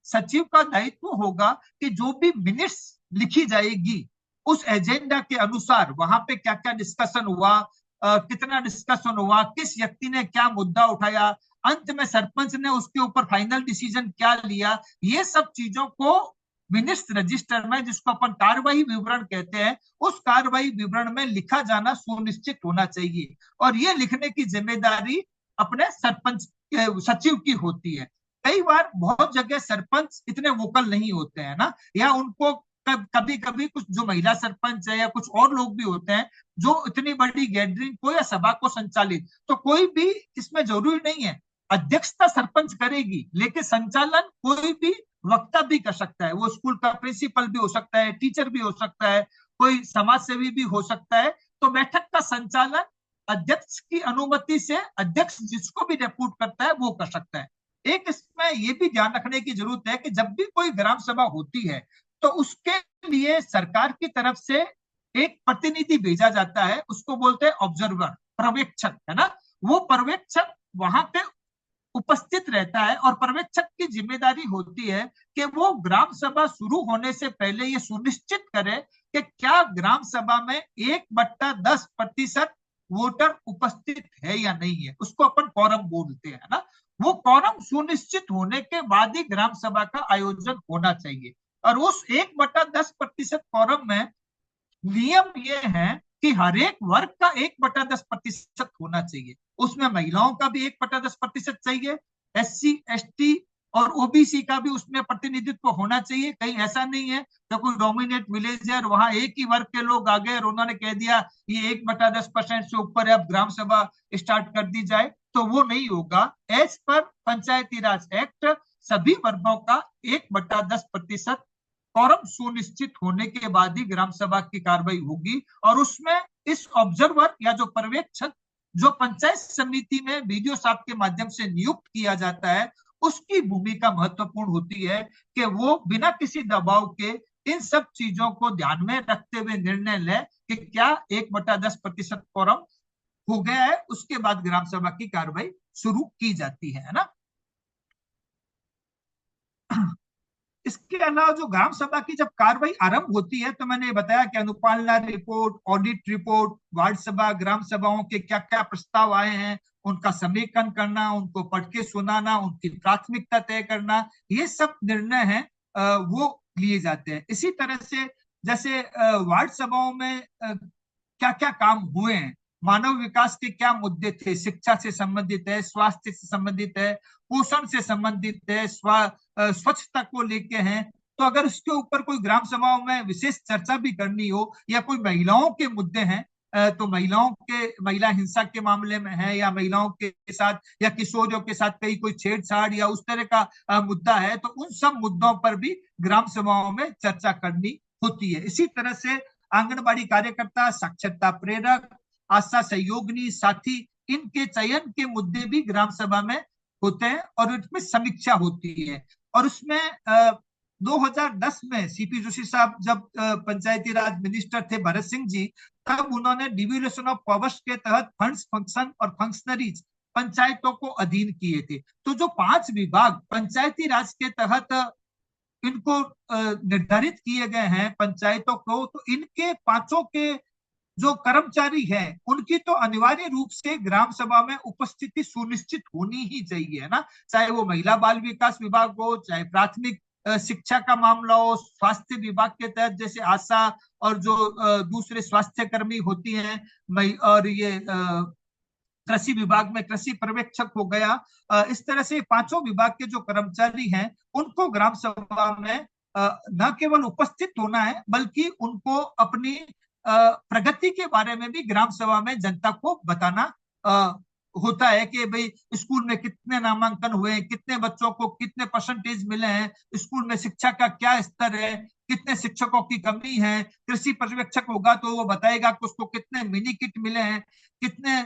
S2: सचिव का दायित्व होगा कि जो भी मिनिट्स लिखी जाएगी उस एजेंडा के अनुसार वहां पे क्या क्या डिस्कशन हुआ, कितना डिस्कशन हुआ, किस व्यक्ति ने क्या मुद्दा उठाया, अंत में सरपंच ने उसके ऊपर फाइनल डिसीजन क्या लिया, ये सब चीजों को मिनिट्स रजिस्टर में, जिसको अपन कार्रवाई विवरण कहते हैं, उस कार्रवाई विवरण में लिखा जाना सुनिश्चित होना चाहिए। और ये लिखने की जिम्मेदारी अपने सरपंच सचिव की होती है। कई बार बहुत जगह सरपंच इतने वोकल नहीं होते हैं ना, या उनको कभी कभी कुछ जो महिला सरपंच है या कुछ और लोग भी होते हैं जो इतनी बड़ी गैदरिंग को या सभा को संचालित, तो कोई भी इसमें जरूरी नहीं है, अध्यक्षता सरपंच करेगी, लेकिन संचालन कोई भी वक्ता भी कर सकता है। वो स्कूल का प्रिंसिपल भी हो सकता है, टीचर भी हो सकता है, कोई समाज सेवी भी हो सकता है। तो बैठक का संचालन अध्यक्ष की अनुमति से अध्यक्ष जिसको भी रिपोर्ट करता है वो कर सकता है। एक इसमें ये भी ध्यान रखने की जरूरत है कि जब भी कोई ग्राम सभा होती है तो उसके लिए सरकार की तरफ से एक प्रतिनिधि भेजा जाता है, उसको बोलते हैं ऑब्जर्वर, पर्यवेक्षक, है ना। वो पर्यवेक्षक वहां पे उपस्थित रहता है और पर्यवेक्षक की जिम्मेदारी होती है कि वो ग्राम सभा शुरू होने से पहले ये सुनिश्चित करे कि क्या ग्राम सभा में 1/10% वोटर उपस्थित है या नहीं है। उसको अपन कॉरम बोलते हैं ना। वो कॉरम सुनिश्चित होने के बाद ही ग्राम सभा का आयोजन होना चाहिए। और उस 1/10% कॉरम में नियम ये है कि हर एक वर्ग का 1/10% होना चाहिए। उसमें महिलाओं का भी 1/10% चाहिए, SC ST और OBC का भी उसमें प्रतिनिधित्व होना चाहिए। कहीं ऐसा नहीं है तो कोई डोमिनेट विलेज है और वहां एक ही वर्ग के लोग आ गए और उन्होंने कह दिया ये 1/10% से ऊपर है, अब ग्राम सभा स्टार्ट कर दी जाए, तो वो नहीं होगा। एज पर पंचायती राज एक्ट सभी वर्गों का 1/10% कॉरम सुनिश्चित होने के बाद ही ग्राम सभा की कार्रवाई होगी। और उसमें इस ऑब्जर्वर या जो पर्यवेक्षक जो पंचायत समिति में वीडियो साहब के माध्यम से नियुक्त किया जाता है, उसकी भूमिका महत्वपूर्ण होती है कि वो बिना किसी दबाव के इन सब चीजों को ध्यान में रखते हुए निर्णय ले कि क्या 1/10% कॉरम हो गया है, उसके बाद ग्राम सभा की कार्रवाई शुरू की जाती है ना। इसके अलावा जो ग्राम सभा की जब कार्रवाई आरंभ होती है तो मैंने बताया कि अनुपालना रिपोर्ट, ऑडिट रिपोर्ट, वार्ड सभा, ग्राम सभाओं के क्या क्या प्रस्ताव आए हैं उनका समीकरण करना, उनको पढ़ के सुनाना, उनकी प्राथमिकता तय करना, ये सब निर्णय है वो लिए जाते हैं। इसी तरह से जैसे वार्ड सभाओं में क्या क्या काम हुए हैं, मानव विकास के क्या मुद्दे थे, शिक्षा से संबंधित है, स्वास्थ्य से संबंधित है, पोषण से संबंधित है, स्वच्छता को लेके हैं, तो अगर उसके ऊपर कोई ग्राम सभाओं में विशेष चर्चा भी करनी हो, या कोई महिलाओं के मुद्दे हैं तो महिला हिंसा के मामले में है, या महिलाओं के साथ या किशोरियों के साथ कहीं कोई छेड़छाड़ या उस तरह का मुद्दा है, तो उन सब मुद्दों पर भी ग्राम सभाओं में चर्चा करनी होती है। इसी तरह से आंगनबाड़ी कार्यकर्ता, साक्षरता प्रेरक, आशा सहयोगिनी, साथी, इनके चयन के मुद्दे भी ग्राम सभा में होते हैं और उसमें समीक्षा होती है। और उसमें 2010 में सीपी जोशी साहब जब पंचायती राज मिनिस्टर थे, भरत सिंह जी, तब उन्होंने डिविएशन ऑफ पावर्स के तहत फंड्स, फंक्शन और फंक्शनरीज पंचायतों को अधीन किए थे। तो जो 5 विभाग पंचायती राज के तहत इनको निर्धारित किए गए हैं पंचायतों को, तो इनके 5 के जो कर्मचारी हैं उनकी तो अनिवार्य रूप से ग्राम सभा में उपस्थिति सुनिश्चित होनी ही चाहिए, है ना। चाहे वो महिला बाल विकास विभाग हो, चाहे प्राथमिक शिक्षा का मामला हो, स्वास्थ्य विभाग के तहत जैसे आशा और जो दूसरे स्वास्थ्य कर्मी होती हैं, और ये कृषि विभाग में कृषि पर्यवेक्षक हो गया, इस तरह से 5 विभाग के जो कर्मचारी हैं उनको ग्राम सभा में न केवल उपस्थित होना है, बल्कि उनको अपनी प्रगति के बारे में भी ग्राम सभा में जनता को बताना होता है कि भाई स्कूल में कितने नामांकन हुए, कितने बच्चों को कितने परसेंटेज मिले हैं, स्कूल में शिक्षा का क्या स्तर है, कितने शिक्षकों की कमी है। कृषि पर्यवेक्षक होगा तो वो बताएगा कि उसको कितने मिनी किट मिले हैं, कितने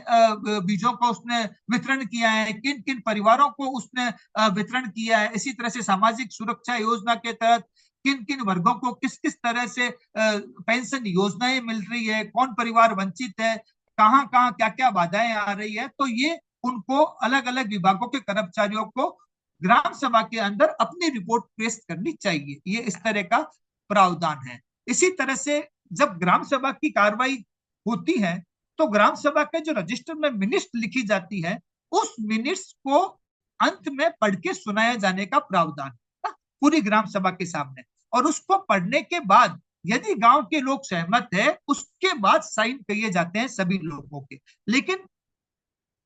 S2: बीजों का उसने वितरण किया है, किन किन परिवारों को उसने वितरण किया है। इसी तरह से सामाजिक सुरक्षा योजना के तहत किन किन वर्गों को किस किस तरह से पेंशन योजनाएं मिल रही है, कौन परिवार वंचित है, कहाँ कहाँ क्या क्या बाधाएं आ रही है। तो ये उनको अलग अलग विभागों के कर्मचारियों को ग्राम सभा के अंदर अपनी रिपोर्ट पेश करनी चाहिए। ये इस तरह का प्रावधान है। इसी तरह से जब ग्राम सभा की कार्रवाई होती है तो ग्राम सभा के जो रजिस्टर में मिनिट्स लिखी जाती है, उस मिनिट्स को अंत में पढ़ के सुनाया जाने का प्रावधान है पूरी ग्राम सभा के सामने। और उसको पढ़ने के बाद यदि गांव के लोग सहमत है, उसके बाद साइन किए जाते हैं सभी लोगों के। लेकिन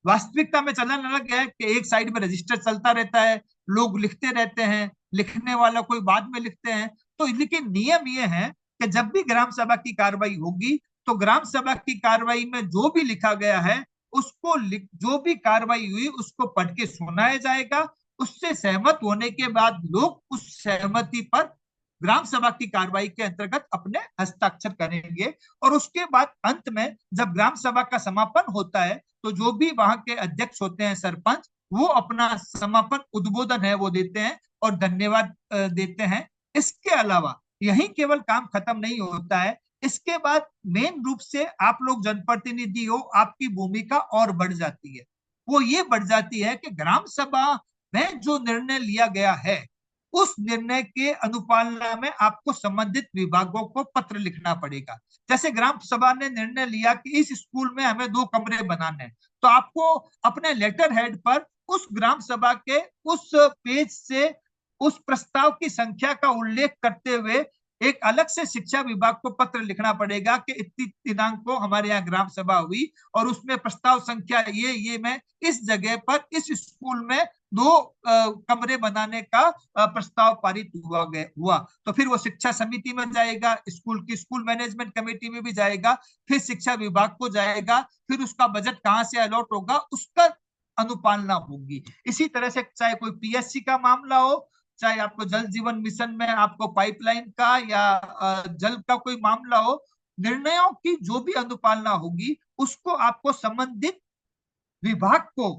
S2: वास्तविकता में चलन अलग है कि एक साइड में रजिस्टर चलता रहता है, लोग लिखते रहते हैं, लिखने वाला कोई बाद में लिखते हैं। तो लेकिन नियम ये है कि जब भी ग्राम सभा की कार्रवाई होगी तो ग्राम सभा की कार्रवाई में जो भी लिखा गया है उसको जो भी कार्रवाई हुई उसको पढ़ के सुनाया जाएगा। उससे सहमत होने के बाद लोग उस सहमति पर ग्राम सभा की कार्रवाई के अंतर्गत अपने हस्ताक्षर करेंगे। और उसके बाद अंत में जब ग्राम सभा का समापन होता है तो जो भी वहां के अध्यक्ष होते हैं, सरपंच, वो अपना समापन उद्बोधन है वो देते हैं और धन्यवाद देते हैं। इसके अलावा यही केवल काम खत्म नहीं होता है, इसके बाद मेन रूप से आप लोग जनप्रतिनिधि हो, आपकी भूमिका और बढ़ जाती है। वो ये बढ़ जाती है कि ग्राम सभा में जो निर्णय लिया गया है उस निर्णय के अनुपालना में आपको संबंधित विभागों को पत्र लिखना पड़ेगा। जैसे ग्राम सभा ने निर्णय लिया कि इस स्कूल में हमें 2 कमरे बनाने हैं, तो आपको अपने लेटर हेड पर उस ग्राम सभा के उस पेज से उस प्रस्ताव की संख्या का उल्लेख करते हुए एक अलग से शिक्षा विभाग को पत्र लिखना पड़ेगा कि इतनी दिनांक को हमारे यहाँ ग्राम सभा हुई और उसमें प्रस्ताव संख्या ये मैं इस जगह पर इस स्कूल में 2 कमरे बनाने का प्रस्ताव पारित हुआ। तो फिर वो शिक्षा समिति में जाएगा, स्कूल की स्कूल मैनेजमेंट कमेटी में भी जाएगा, फिर शिक्षा विभाग को जाएगा, फिर उसका बजट कहाँ से अलॉट होगा उसका अनुपालना होगी। इसी तरह से चाहे कोई पीएससी का मामला हो, चाहे आपको जल जीवन मिशन में आपको पाइपलाइन का या जल का कोई मामला हो, निर्णयों की जो भी अनुपालना होगी उसको आपको संबंधित विभाग को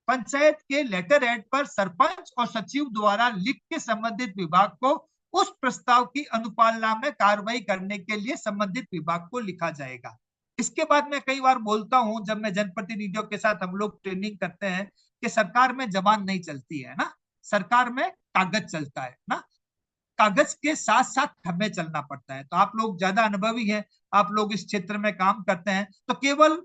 S2: पंचायत के लेटर हेड पर सरपंच और सचिव द्वारा लिख के संबंधित विभाग को उस प्रस्ताव की अनुपालना में कार्रवाई करने के लिए संबंधित विभाग को लिखा जाएगा। इसके बाद मैं कई बार बोलता हूं जब मैं जनप्रतिनिधियों के साथ हम लोग ट्रेनिंग करते हैं कि सरकार में जबान नहीं चलती है ना, सरकार में कागज चलता है ना। कागज के साथ साथ हमें चलना पड़ता है। तो आप लोग ज्यादा अनुभवी हैं, आप लोग इस क्षेत्र में काम करते हैं, तो केवल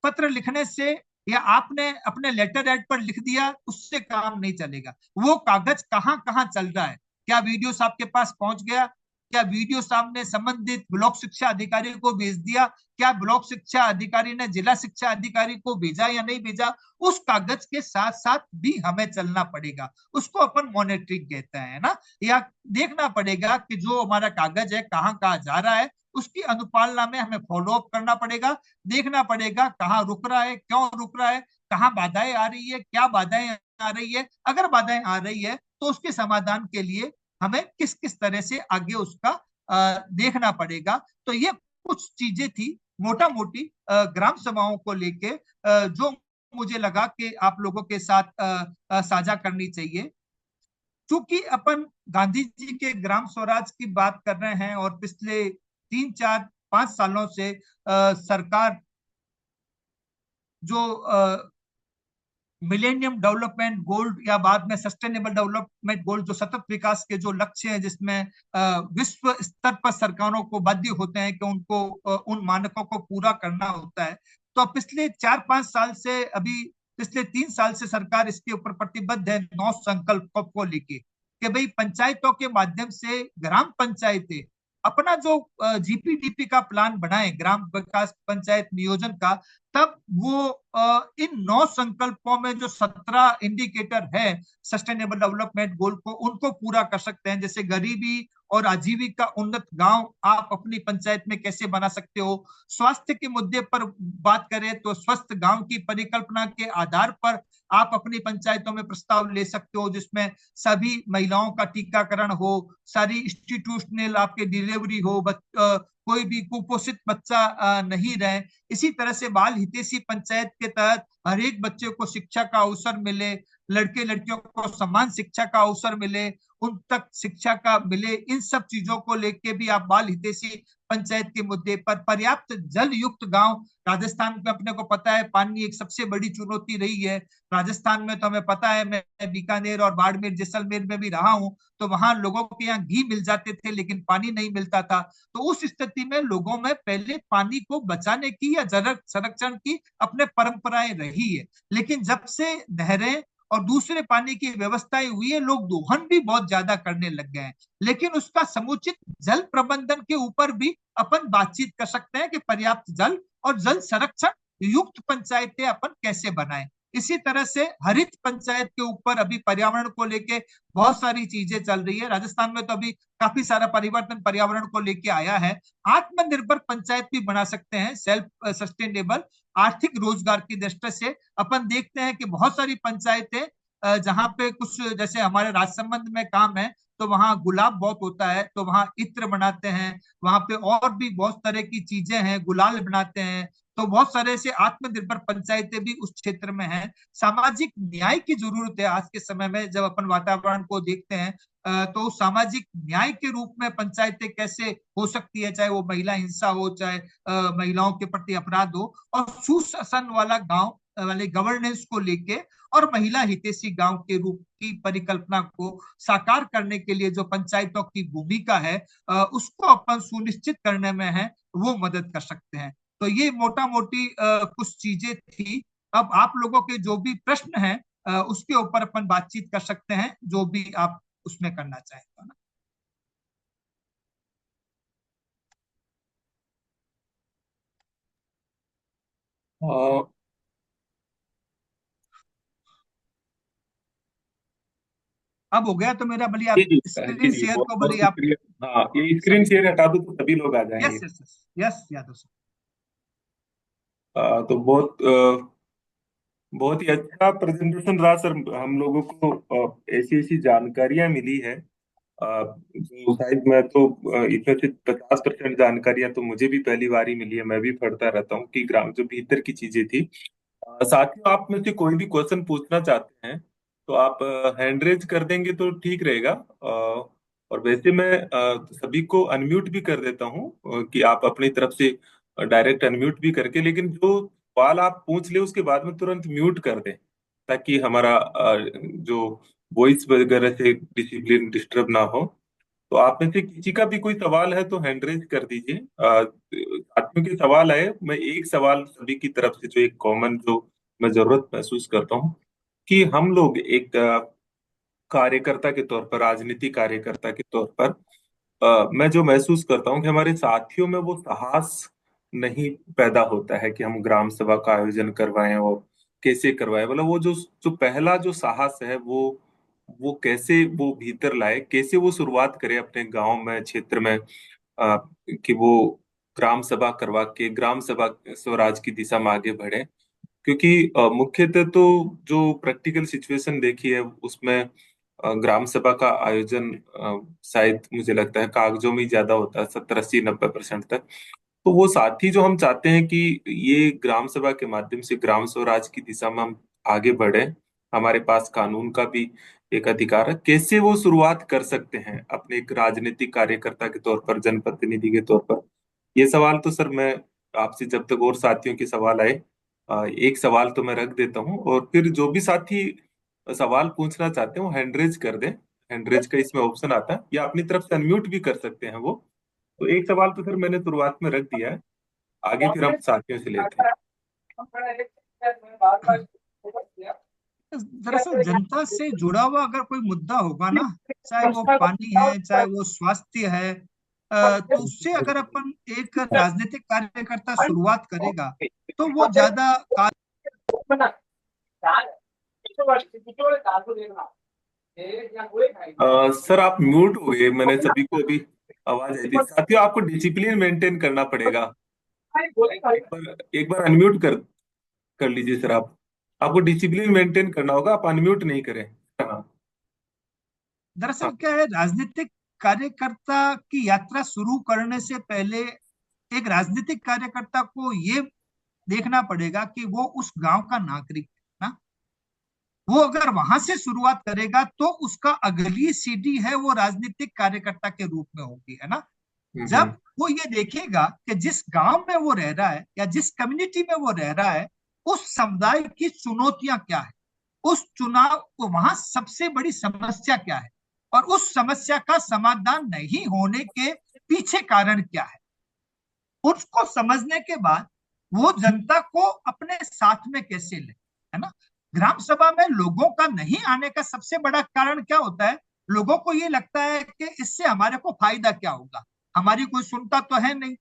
S2: पत्र लिखने से या आपने अपने लेटर हेड पर लिख दिया उससे काम नहीं चलेगा। वो कागज कहाँ कहाँ चल रहा है, क्या वीडियो आपके पास पहुंच गया, क्या वीडियो सामने संबंधित ब्लॉक शिक्षा अधिकारी को भेज दिया, क्या ब्लॉक शिक्षा अधिकारी ने जिला शिक्षा अधिकारी को भेजा या नहीं भेजा, उस कागज के साथ साथ भी हमें चलना पड़ेगा। उसको अपन मॉनिटरिंग कहते हैं ना, या देखना पड़ेगा कि जो हमारा कागज है कहाँ कहाँ जा रहा है, उसकी अनुपालना में हमें फॉलो अप करना पड़ेगा, देखना पड़ेगा कहाँ रुक रहा है, क्यों रुक रहा है, कहाँ बाधाएं आ रही है, क्या बाधाएं आ रही है, अगर बाधाएं आ रही है तो उसके समाधान के लिए हमें किस किस तरह से आगे उसका देखना पड़ेगा। तो ये कुछ चीजें थी मोटा मोटी ग्राम सभाओं को लेके जो मुझे लगा कि आप लोगों के साथ साझा करनी चाहिए। चूंकि अपन गांधी जी के ग्राम स्वराज की बात कर रहे हैं और पिछले 3 4 5 सालों से सरकार जो मिलेनियम डेवलपमेंट गोल्ड या बाद में सस्टेनेबल डेवलपमेंट गोल्ड, जो सतत विकास के जो लक्ष्य हैं जिसमें विश्व स्तर पर सरकारों को बाध्य होते हैं कि उनको उन मानकों को पूरा करना होता है। तो पिछले 4 5 साल से अभी पिछले 3 साल से सरकार इसके ऊपर प्रतिबद्ध है 9 संकल्प को लेके कि भाई पंचायतों के माध्यम से ग्राम पंचायतें अपना जो जीपीडीपी का प्लान बनाए, ग्राम विकास पंचायत नियोजन का, तब वो इन 9 संकल्पों में जो 17 इंडिकेटर है सस्टेनेबल डेवलपमेंट गोल को, उनको पूरा कर सकते हैं। जैसे गरीबी और आजीविका उन्नत गांव आप अपनी पंचायत में कैसे बना सकते हो। स्वास्थ्य के मुद्दे पर बात करें तो स्वस्थ गांव की परिकल्पना के आधार पर आप अपनी पंचायतों में प्रस्ताव ले सकते हो, जिसमें सभी महिलाओं का टीकाकरण हो, सारी इंस्टीट्यूशनल आपके डिलीवरी हो, कोई भी कुपोषित बच्चा नहीं रहे। इसी तरह से बाल हितैषी पंचायत के तहत हर एक बच्चे को शिक्षा का अवसर मिले, लड़के लड़कियों को समान शिक्षा का अवसर मिले, उन तक शिक्षा का मिले। इन सब चीजों को लेके भी आप बाल हितैषी पंचायत के मुद्दे पर पर्याप्त जल युक्त गांव, राजस्थान में अपने को पता है पानी एक सबसे बड़ी चुनौती रही है। राजस्थान में तो हमें पता है, मैं बीकानेर और बाड़मेर जैसलमेर में भी रहा हूं, तो वहां लोगों के यहाँ घी मिल जाते थे लेकिन पानी नहीं मिलता था। तो उस स्थिति में लोगों में पहले पानी को बचाने की या जल संरक्षण की अपने परंपराएं रही है, लेकिन जब से नहरें और दूसरे पानी की व्यवस्थाएं हुई है, लोग दोहन भी बहुत ज्यादा करने लग गए हैं। लेकिन उसका समुचित जल प्रबंधन के ऊपर भी अपन बातचीत कर सकते हैं कि पर्याप्त जल और जल संरक्षण युक्त पंचायतें अपन कैसे बनाएं। इसी तरह से हरित पंचायत के ऊपर अभी पर्यावरण को लेके बहुत सारी चीजें चल रही है। राजस्थान में तो अभी काफी सारा परिवर्तन पर्यावरण को लेके आया है। आत्मनिर्भर पंचायत भी बना सकते हैं, सेल्फ सस्टेनेबल, आर्थिक रोजगार की दृष्टि से। अपन देखते हैं कि बहुत सारी पंचायतें जहाँ पे कुछ जैसे हमारे राजसमंद में काम है, तो वहाँ गुलाब बहुत होता है, तो वहाँ इत्र बनाते हैं, वहां पे और भी बहुत तरह की चीजें हैं, गुलाल बनाते हैं। तो बहुत सारे से आत्मनिर्भर पंचायतें भी उस क्षेत्र में हैं। सामाजिक न्याय की जरूरत है आज के समय में, जब अपन वातावरण को देखते हैं तो सामाजिक न्याय के रूप में पंचायतें कैसे हो सकती है, चाहे वो महिला हिंसा हो, चाहे महिलाओं के प्रति अपराध हो, और सुशासन वाला गांव वाले गवर्नेंस को लेके और महिला हितैषी गांव के रूप की परिकल्पना को साकार करने के लिए जो पंचायतों की भूमिका है उसको अपन सुनिश्चित करने में है, वो मदद कर सकते हैं। तो ये मोटा मोटी कुछ चीजें थी। अब आप लोगों के जो भी प्रश्न हैं उसके ऊपर अपन बातचीत कर सकते हैं, जो भी आप उसमें करना चाहें तो ना।
S1: अ,
S2: अब हो गया तो मेरा भले
S1: जी
S2: आप
S1: जी जी
S2: स्क्रीन
S1: जी,
S2: शेयर
S1: बहुत
S2: को
S1: बहुत
S2: भले आप
S1: शुक्रिया। हाँ, ये स्क्रीन
S2: सब।
S1: शेयर हटा दो तो सभी लोग आ
S2: यस
S1: जाएंगे।
S2: Yes yes yes Yadav sir.
S1: तो बहुत ही अच्छा प्रेजेंटेशन रहा सर। हम लोगों को ऐसी ऐसी जानकारियां मिली है जो शायद मैं तो इसमें से 50% जानकारियां तो मुझे भी पहली बार ही मिली है। मैं भी पढ़ता रहता हूँ कि ग्राम जो भीतर की चीजें थी। साथियों, आप में से कोई भी क्वेश्चन पूछना चाहते हैं तो आप हैंड रेज कर देंगे तो ठीक रहेगा। और वैसे मैं सभी को अनम्यूट भी कर देता हूँ कि आप अपनी तरफ से डायरेक्ट अनम्यूट भी करके, लेकिन जो सवाल आप पूछ ले उसके बाद में तुरंत म्यूट कर दें, ताकि हमारा जो वॉइस वगैरह से डिसिप्लिन डिस्टर्ब ना हो। तो आप में से किसी का भी कोई सवाल है तो हैंड रेज कर दीजिए। साथियों के सवाल आए, मैं एक सवाल सभी की तरफ से जो एक कॉमन जो मैं जरूरत महसूस करता हूँ कि हम लोग एक कार्यकर्ता के तौर पर, राजनीति कार्यकर्ता के तौर पर मैं जो महसूस करता हूँ कि हमारे साथियों में वो साहस नहीं पैदा होता है कि हम ग्राम सभा का आयोजन करवाएं और कैसे करवाएं। मतलब वो जो जो पहला जो साहस है वो कैसे वो भीतर लाए, कैसे वो शुरुआत करे अपने गांव में, क्षेत्र में, कि वो ग्राम सभा करवा के ग्राम सभा स्वराज की दिशा में आगे बढ़े। क्योंकि मुख्यतः तो जो प्रैक्टिकल सिचुएशन देखी है उसमें ग्राम सभा का आयोजन शायद मुझे लगता है कागजों में ही ज्यादा होता है, 70 80 90% तक। तो वो साथी जो हम चाहते हैं कि ये ग्राम सभा के माध्यम से ग्राम स्वराज की दिशा में हम आगे बढ़े, हमारे पास कानून का भी एक अधिकार है, कैसे वो शुरुआत कर सकते हैं अपने एक राजनीतिक कार्यकर्ता के तौर पर, जनप्रतिनिधि के तौर पर। ये सवाल तो सर मैं आपसे, जब तक और साथियों के सवाल आए, एक सवाल तो मैं रख देता हूँ, और फिर जो भी साथी सवाल पूछना चाहते हैं वो हैंडरेज कर दें। हैंडरेज का इसमें ऑप्शन आता है, या अपनी तरफ से अनम्यूट भी कर सकते हैं वो। तो एक सवाल तो फिर मैंने शुरुआत में रख दिया है, आगे फिर हम साथियों से लेते हैं।
S2: दरअसल जनता से जुड़ा हुआ अगर कोई मुद्दा होगा ना, चाहे वो पानी है, चाहे वो स्वास्थ्य है, तो उससे अगर अपन एक राजनीतिक कार्यकर्ता शुरुआत करेगा तो वो ज्यादा
S1: सर आप म्यूट हो गए, मैंने सभी को अभी आवाज आई थी। साथियों, आपको डिसिप्लिन मेंटेन करना पड़ेगा। एक बार अनम्यूट कर लीजिए सर। आप आपको डिसिप्लिन मेंटेन करना होगा, आप अनम्यूट नहीं करें। हाँ।
S2: दरअसल
S1: हाँ।
S2: क्या है, राजनीतिक कार्यकर्ता की यात्रा शुरू करने से पहले एक राजनीतिक कार्यकर्ता को ये देखना पड़ेगा कि वो उस गांव का नागरिक है ना। वो अगर वहां से शुरुआत करेगा तो उसका अगली सीढ़ी है वो राजनीतिक कार्यकर्ता के रूप में होगी, है ना।
S1: हम्म।
S2: जब वो ये देखेगा कि जिस गांव में वो रह रहा है या जिस कम्युनिटी में वो रह रहा है, उस समुदाय की चुनौतियां क्या है, उस चुनाव को वहां सबसे बड़ी समस्या क्या है, और उस समस्या का समाधान नहीं होने के पीछे कारण क्या है, उसको समझने के बाद वो जनता को अपने साथ में कैसे ले, है ना। ग्राम सभा में लोगों का नहीं आने का सबसे बड़ा कारण क्या होता है? लोगों को ये लगता है कि इससे हमारे को फायदा क्या होगा, हमारी कोई सुनता तो है नहीं,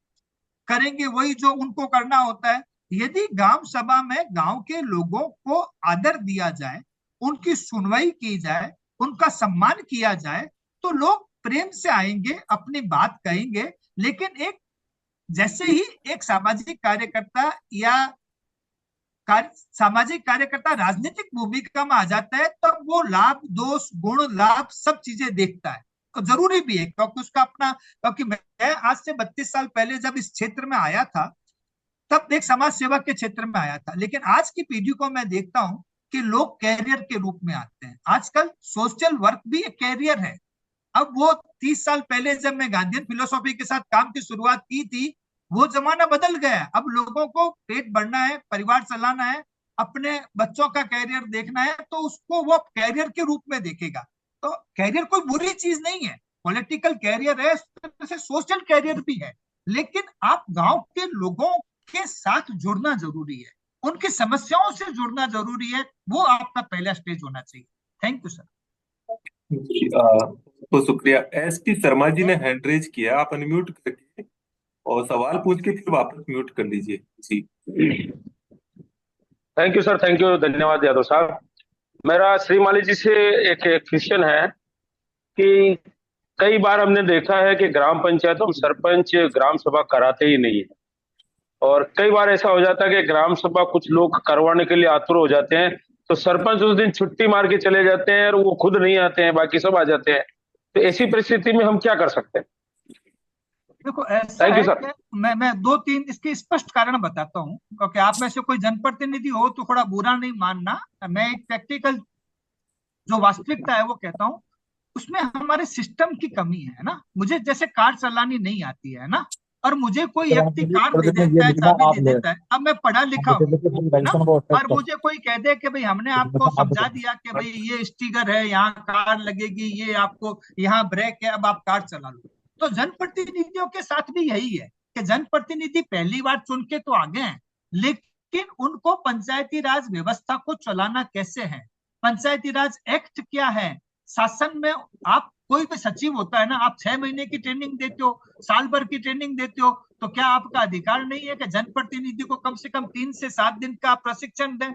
S2: करेंगे वही जो उनको करना होता है। यदि ग्राम सभा में गांव के लोगों को आदर दिया जाए, उनकी सुनवाई की जाए, उनका सम्मान किया जाए, तो लोग प्रेम से आएंगे, अपनी बात कहेंगे। लेकिन एक जैसे ही एक सामाजिक कार्यकर्ता या सामाजिक कार्यकर्ता राजनीतिक भूमिका में आ जाता है, तब वो लाभ दोष गुण लाभ सब चीजें देखता है। तो जरूरी भी है, क्योंकि उसका अपना, क्योंकि मैं आज से 32 साल पहले जब इस क्षेत्र में आया था, तब एक समाज सेवक के क्षेत्र में आया था। लेकिन आज की पीढ़ी को मैं देखता हूं कि लोग कैरियर के रूप में आते हैं। आजकल सोशल वर्क भी एक कैरियर है। अब वो 30 साल पहले जब मैं गांधीयन फिलोसॉफी के साथ काम की शुरुआत की थी, वो जमाना बदल गया है। अब लोगों को पेट भरना है, परिवार चलाना है, अपने बच्चों का कैरियर देखना है, तो उसको वो कैरियर के रूप में देखेगा। तो कैरियर कोई बुरी चीज नहीं है, पॉलिटिकल कैरियर है, से सोशल कैरियर भी है। लेकिन आप गांव के लोगों के साथ जुड़ना जरूरी है, उनकी समस्याओं से जुड़ना जरूरी है। वो आपका पहला स्टेज होना चाहिए। Thank you sir.
S1: जी, तो शुक्रिया। एस पी शर्मा जी ने हैंड रेज किया, आप अनम्यूट करके और सवाल पूछ के फिर वापस म्यूट कर लीजिए जी।
S3: Thank you sir, thank you, धन्यवाद यादव साहब। मेरा श्रीमाली जी से एक क्वेश्चन है कि कई बार हमने देखा है कि ग्राम पंचायतों में सरपंच ग्राम सभा कराते ही नहीं है, और कई बार ऐसा हो जाता है कि ग्राम सभा कुछ लोग करवाने के लिए आतुर हो जाते हैं, तो सरपंच उस दिन छुट्टी मार के चले जाते हैं और वो खुद नहीं आते हैं, बाकी सब आ जाते हैं। तो ऐसी परिस्थिति में हम क्या कर सकते हैं?
S2: देखो ऐसा
S3: थैंक यू
S2: है
S3: सर।
S2: कि मैं दो तीन इसके स्पष्ट कारण बताता हूँ, क्योंकि आप में से कोई जनप्रतिनिधि हो तो थोड़ा बुरा नहीं मानना। मैं एक प्रैक्टिकल जो वास्तविकता है वो कहता हूँ। उसमें हमारे सिस्टम की कमी है ना। मुझे जैसे कार चलानी नहीं आती है ना, और मुझे कोई व्यक्ति कार दे देता है, चाबी दे देता है। अब मैं पढ़ा लिखा हूँ, है ना, और मुझे कोई कह दे कि भाई हमने आपको समझा दिया कि भाई ये स्टिकर है, यहाँ कार लगेगी, ये आपको यहाँ ब्रेक है, अब आप कार चला लो। तो जनप्रतिनिधियों के साथ भी यही है कि जनप्रतिनिधि पहली बार चुन के तो आ गए हैं, लेकिन उनको पंचायती राज व्यवस्था को चलाना कैसे है, पंचायती राज एक्ट क्या है, शासन में आप कोई भी सचिव होता है ना, आप 6 महीने की ट्रेनिंग देते हो, साल भर की ट्रेनिंग देते हो, तो क्या आपका अधिकार नहीं है कि जनप्रतिनिधि को कम से कम 3 से 7 दिन का प्रशिक्षण दें?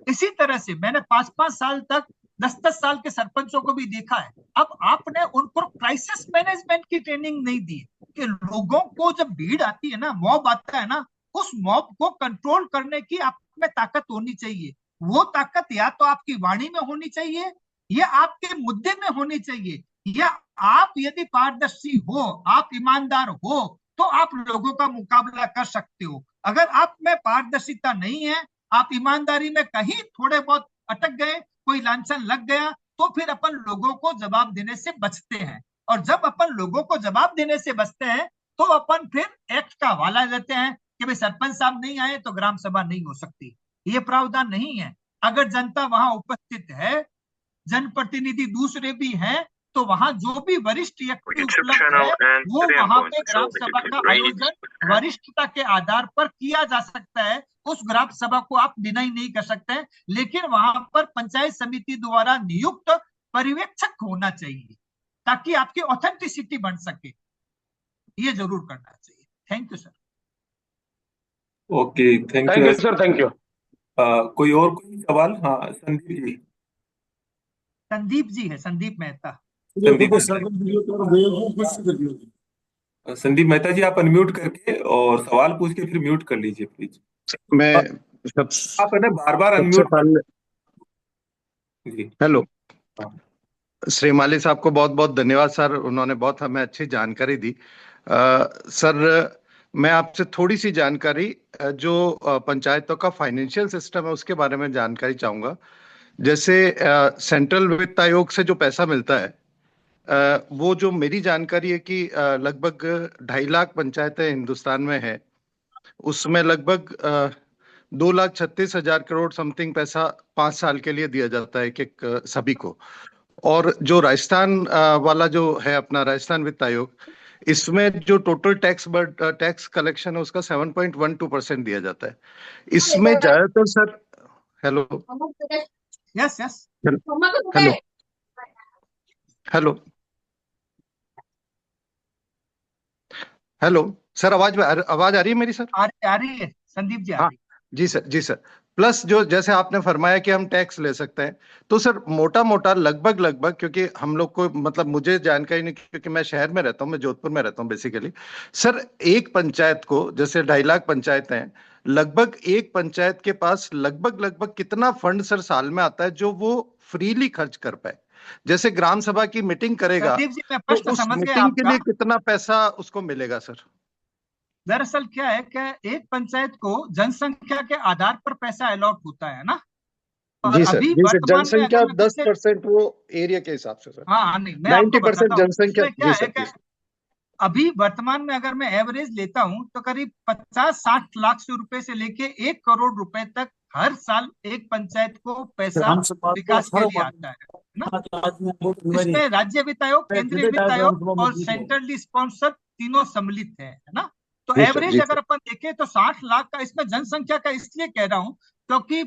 S2: इसी तरह से मैंने 5-5 साल तक 10-10 साल के सरपंचों को भी देखा है। अब आपने उनको क्राइसिस मैनेजमेंट की ट्रेनिंग नहीं दी कि लोगों को जब भीड़ आती है ना, मॉब आता है ना, उस मॉब को कंट्रोल करने की आप में ताकत होनी चाहिए। वो ताकत या तो आपकी वाणी में होनी चाहिए, या आपके मुद्दे में होनी चाहिए, या आप यदि पारदर्शी हो, आप ईमानदार हो, तो आप लोगों का मुकाबला कर सकते हो। अगर आप में पारदर्शिता नहीं है, आप ईमानदारी में कहीं थोड़े बहुत अटक गए, कोई लांछन लग गया, तो फिर अपन लोगों को जवाब देने से बचते हैं। और जब अपन लोगों को जवाब देने से बचते हैं, तो अपन फिर एक्ट का हवाला लेते हैं कि भाई सरपंच साहब नहीं आए तो ग्राम सभा नहीं हो सकती। ये प्रावधान नहीं है। अगर जनता वहां उपस्थित है, जनप्रतिनिधि दूसरे भी हैं, तो वहां जो भी वरिष्ठ व्यक्ति उपलब्ध है, वो वहां पे ग्राम सभा का आयोजन वरिष्ठता के आधार पर किया जा सकता है। उस ग्राम सभा को आप डिनाई नहीं कर सकते हैं, लेकिन वहां पर पंचायत समिति द्वारा नियुक्त पर्यवेक्षक होना चाहिए, ताकि आपकी ऑथेंटिसिटी बन सके। ये जरूर करना चाहिए। Thank you sir.
S1: Okay, thank
S3: thank
S1: you.
S3: You sir, thank you.
S1: कोई और कोई सवाल? हाँ, संदीप जी।
S2: संदीप जी है, संदीप मेहता।
S1: संदीप संदीप मेहता जी, आप अनम्यूट करके और सवाल पूछ के फिर म्यूट कर लीजिए प्लीज।
S4: मैं सब
S1: आप है ना बार बार
S4: सबसे
S1: अनम्यूट
S4: पहले
S1: जी।
S4: हेलो,
S1: हाँ।
S4: श्री माली साहब को बहुत बहुत धन्यवाद सर, उन्होंने बहुत हमें अच्छी जानकारी दी। सर, मैं आपसे थोड़ी सी जानकारी जो पंचायतों का फाइनेंशियल सिस्टम है उसके बारे में जानकारी चाहूंगा। जैसे सेंट्रल वित्त आयोग से जो पैसा मिलता है, वो जो मेरी जानकारी है कि लगभग 2.5 लाख पंचायतें हिंदुस्तान में है, उसमें लगभग 2,36,000 करोड़ समथिंग पैसा 5 साल के लिए दिया जाता है एक एक सभी को। और जो राजस्थान वाला जो है अपना राजस्थान वित्त आयोग, इसमें जो टोटल टैक्स कलेक्शन है उसका 7.12% दिया जाता है। इसमें ज्यादातर sir, hello
S2: yes yes.
S4: Hello hello hello sir, आवाज आ रही है मेरी सर?
S2: आ रही है संदीप जी, आ
S4: हाँ
S2: रही
S4: जी सर, जी सर। प्लस जो जैसे आपने फरमाया कि हम टैक्स ले सकते हैं, तो सर मोटा मोटा लगभग लगभग, क्योंकि हम लोग को मतलब मुझे जानकारी नहीं, क्योंकि मैं शहर में रहता हूँ, मैं जोधपुर में रहता हूँ बेसिकली। सर एक पंचायत को, जैसे 2.5 लाख पंचायतें हैं, लगभग एक पंचायत के पास लगभग लगभग कितना फंड सर साल में आता है जो वो फ्रीली खर्च कर पाए? जैसे ग्राम सभा की मीटिंग करेगा
S2: संदीप जी, मैं
S4: तो
S2: प्रश्न
S4: उस
S2: समझ गया
S4: मीटिंग के
S2: आपका।
S4: लिए कितना पैसा उसको मिलेगा सर?
S2: दरअसल क्या है कि एक पंचायत को जनसंख्या के आधार पर पैसा अलॉट होता है ना। और
S4: जी सर,
S2: अभी
S4: जी सर।
S2: वर्तमान में
S4: जनसंख्या
S2: अगर मैं पिछले
S4: 10% वो एरिया के हिसाब से सर।
S2: हाँ हाँ, नहीं मैं आपको
S4: 90%
S2: बताता हूँ
S4: जनसंख्या।
S2: उसमें क्या
S4: जी
S2: है
S4: सर, जी
S2: कि
S4: सर।
S2: अभी वर्तमान में अगर मैं एवरेज लेता हूं तो करीब 50-60 लाख से रुपए से लेके 1 करोड़ रुपए तक हर साल एक पंचायत को पैसा विकास के लिए आता है ना। इसमें राज्य वित्त आयोग, केंद्रीय वित्त आयोग और सेंट्रली स्पॉन्सर तीनों सम्मिलित है ना। तो
S4: जी सर,
S2: एवरेज
S4: जी
S2: अगर
S4: सर।
S2: अपन देखें तो 60 लाख का, इसमें जनसंख्या का इसलिए कह रहा हूं क्योंकि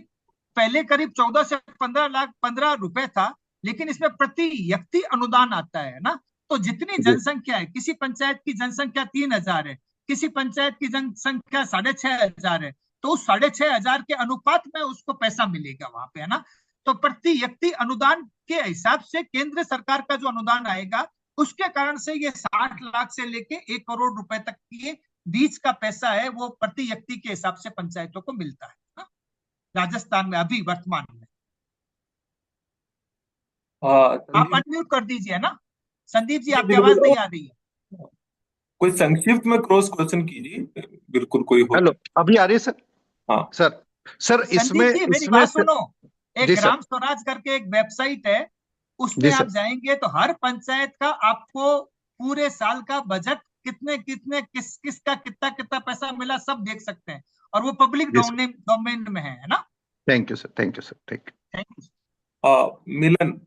S2: पहले करीब 14 से 15 लाख 15 रुपए था, लेकिन इसमें प्रति व्यक्ति अनुदान आता है ना। तो जितनी
S4: जी
S2: जनसंख्या है, किसी पंचायत की जनसंख्या 3,000 है, किसी पंचायत की जनसंख्या 6,500 है, तो उस 6,500 के अनुपात में उसको पैसा मिलेगा वहां पे, है ना। तो प्रति व्यक्ति अनुदान के हिसाब से केंद्र सरकार का जो अनुदान आएगा, उसके कारण से ये 60 लाख से लेके 1 करोड़ रुपए तक के बीच का पैसा है, वो प्रति व्यक्ति के हिसाब से पंचायतों को मिलता है ना? राजस्थान में अभी वर्तमान में।
S1: हाँ,
S2: आप
S1: संदीप
S2: अनम्यूट कर दीजिए ना संदीप जी,
S1: जी,
S2: आपकी आवाज
S1: बिल्कुल।
S2: नहीं आ रही है।
S1: कोई संक्षिप्त में क्रॉस क्वेश्चन कीजिए, बिल्कुल कोई हो।
S4: हेलो, अभी आ रही है सर?
S1: हाँ।
S4: सर, सर इसमें
S2: संदीप जी मेरी
S4: इसमें
S2: बात सुनो। एक
S4: जी सर,
S2: ग्राम स्वराज करके एक वेबसाइट है, उसमें
S4: जी
S2: आप
S4: सर।
S2: जाएंगे तो हर पंचायत का आपको पूरे साल का बजट, कितने कितने किस किस का कितना कितना पैसा मिला, सब देख सकते हैं। और वो पब्लिक
S4: जी सर।
S2: डोमेन में है ना।
S4: Thank you sir, thank you sir, thank you.
S2: Thank you.
S1: Milan,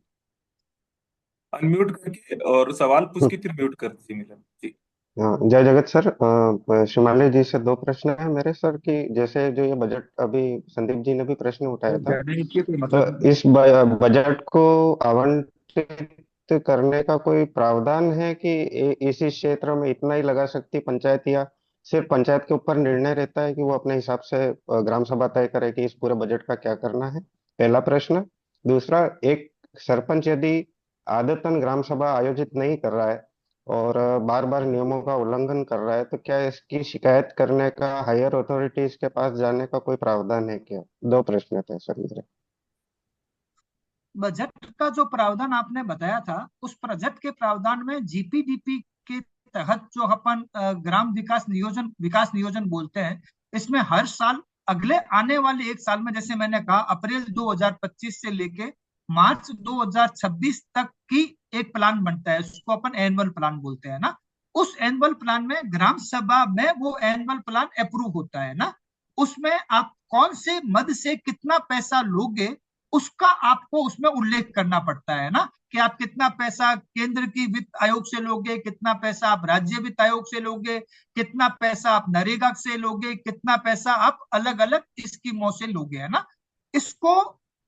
S1: unmute करके और सवाल पूछ के फिर म्यूट कर दीजिए मिलन जी।
S5: हाँ, जय जगत सर। शिमाली जी से दो प्रश्न है मेरे सर कि जैसे जो ये बजट अभी संदीप जी ने भी प्रश्न उठाया था, तो इस बजट को आवंटित करने का कोई प्रावधान है कि इसी क्षेत्र में इतना ही लगा सकती पंचायत, या सिर्फ पंचायत के ऊपर निर्णय रहता है कि वो अपने हिसाब से ग्राम सभा तय करे कि इस पूरे बजट का क्या करना है? पहला प्रश्न। दूसरा, एक सरपंच यदि आदतन ग्राम सभा आयोजित नहीं कर रहा है और बार बार नियमों का उल्लंघन कर रहा है, तो क्या इसकी शिकायत करने का हायर अथॉरिटीज के पास जाने का कोई प्रावधान है क्या? दो प्रश्न थे सर मेरे।
S2: बजट का जो प्रावधान आपने बताया था, उस बजट के प्रावधान में जीपीडीपी के तहत जो अपन ग्राम विकास नियोजन बोलते हैं, इसमें हर साल अगले आने वाले एक साल में, जैसे मैंने कहा अप्रैल 2025 से लेके मार्च 2026 तक की एक प्लान बनता है, उसको अपन एनुअल प्लान बोलते हैं ना। उस एनुअल प्लान में ग्राम सभा में वो एनुअल प्लान अप्रूव होता है ना। उसमें आप कौन से मद से कितना पैसा लोगे, उसका आपको उसमें उल्लेख करना पड़ता है ना, कि आप कितना पैसा केंद्र की वित्त आयोग से लोगे, कितना पैसा आप राज्य वित्त आयोग से लोगे, कितना पैसा आप नरेगा से लोगे, कितना पैसा आप अलग अलग स्कीमों से लोगे, है ना। इसको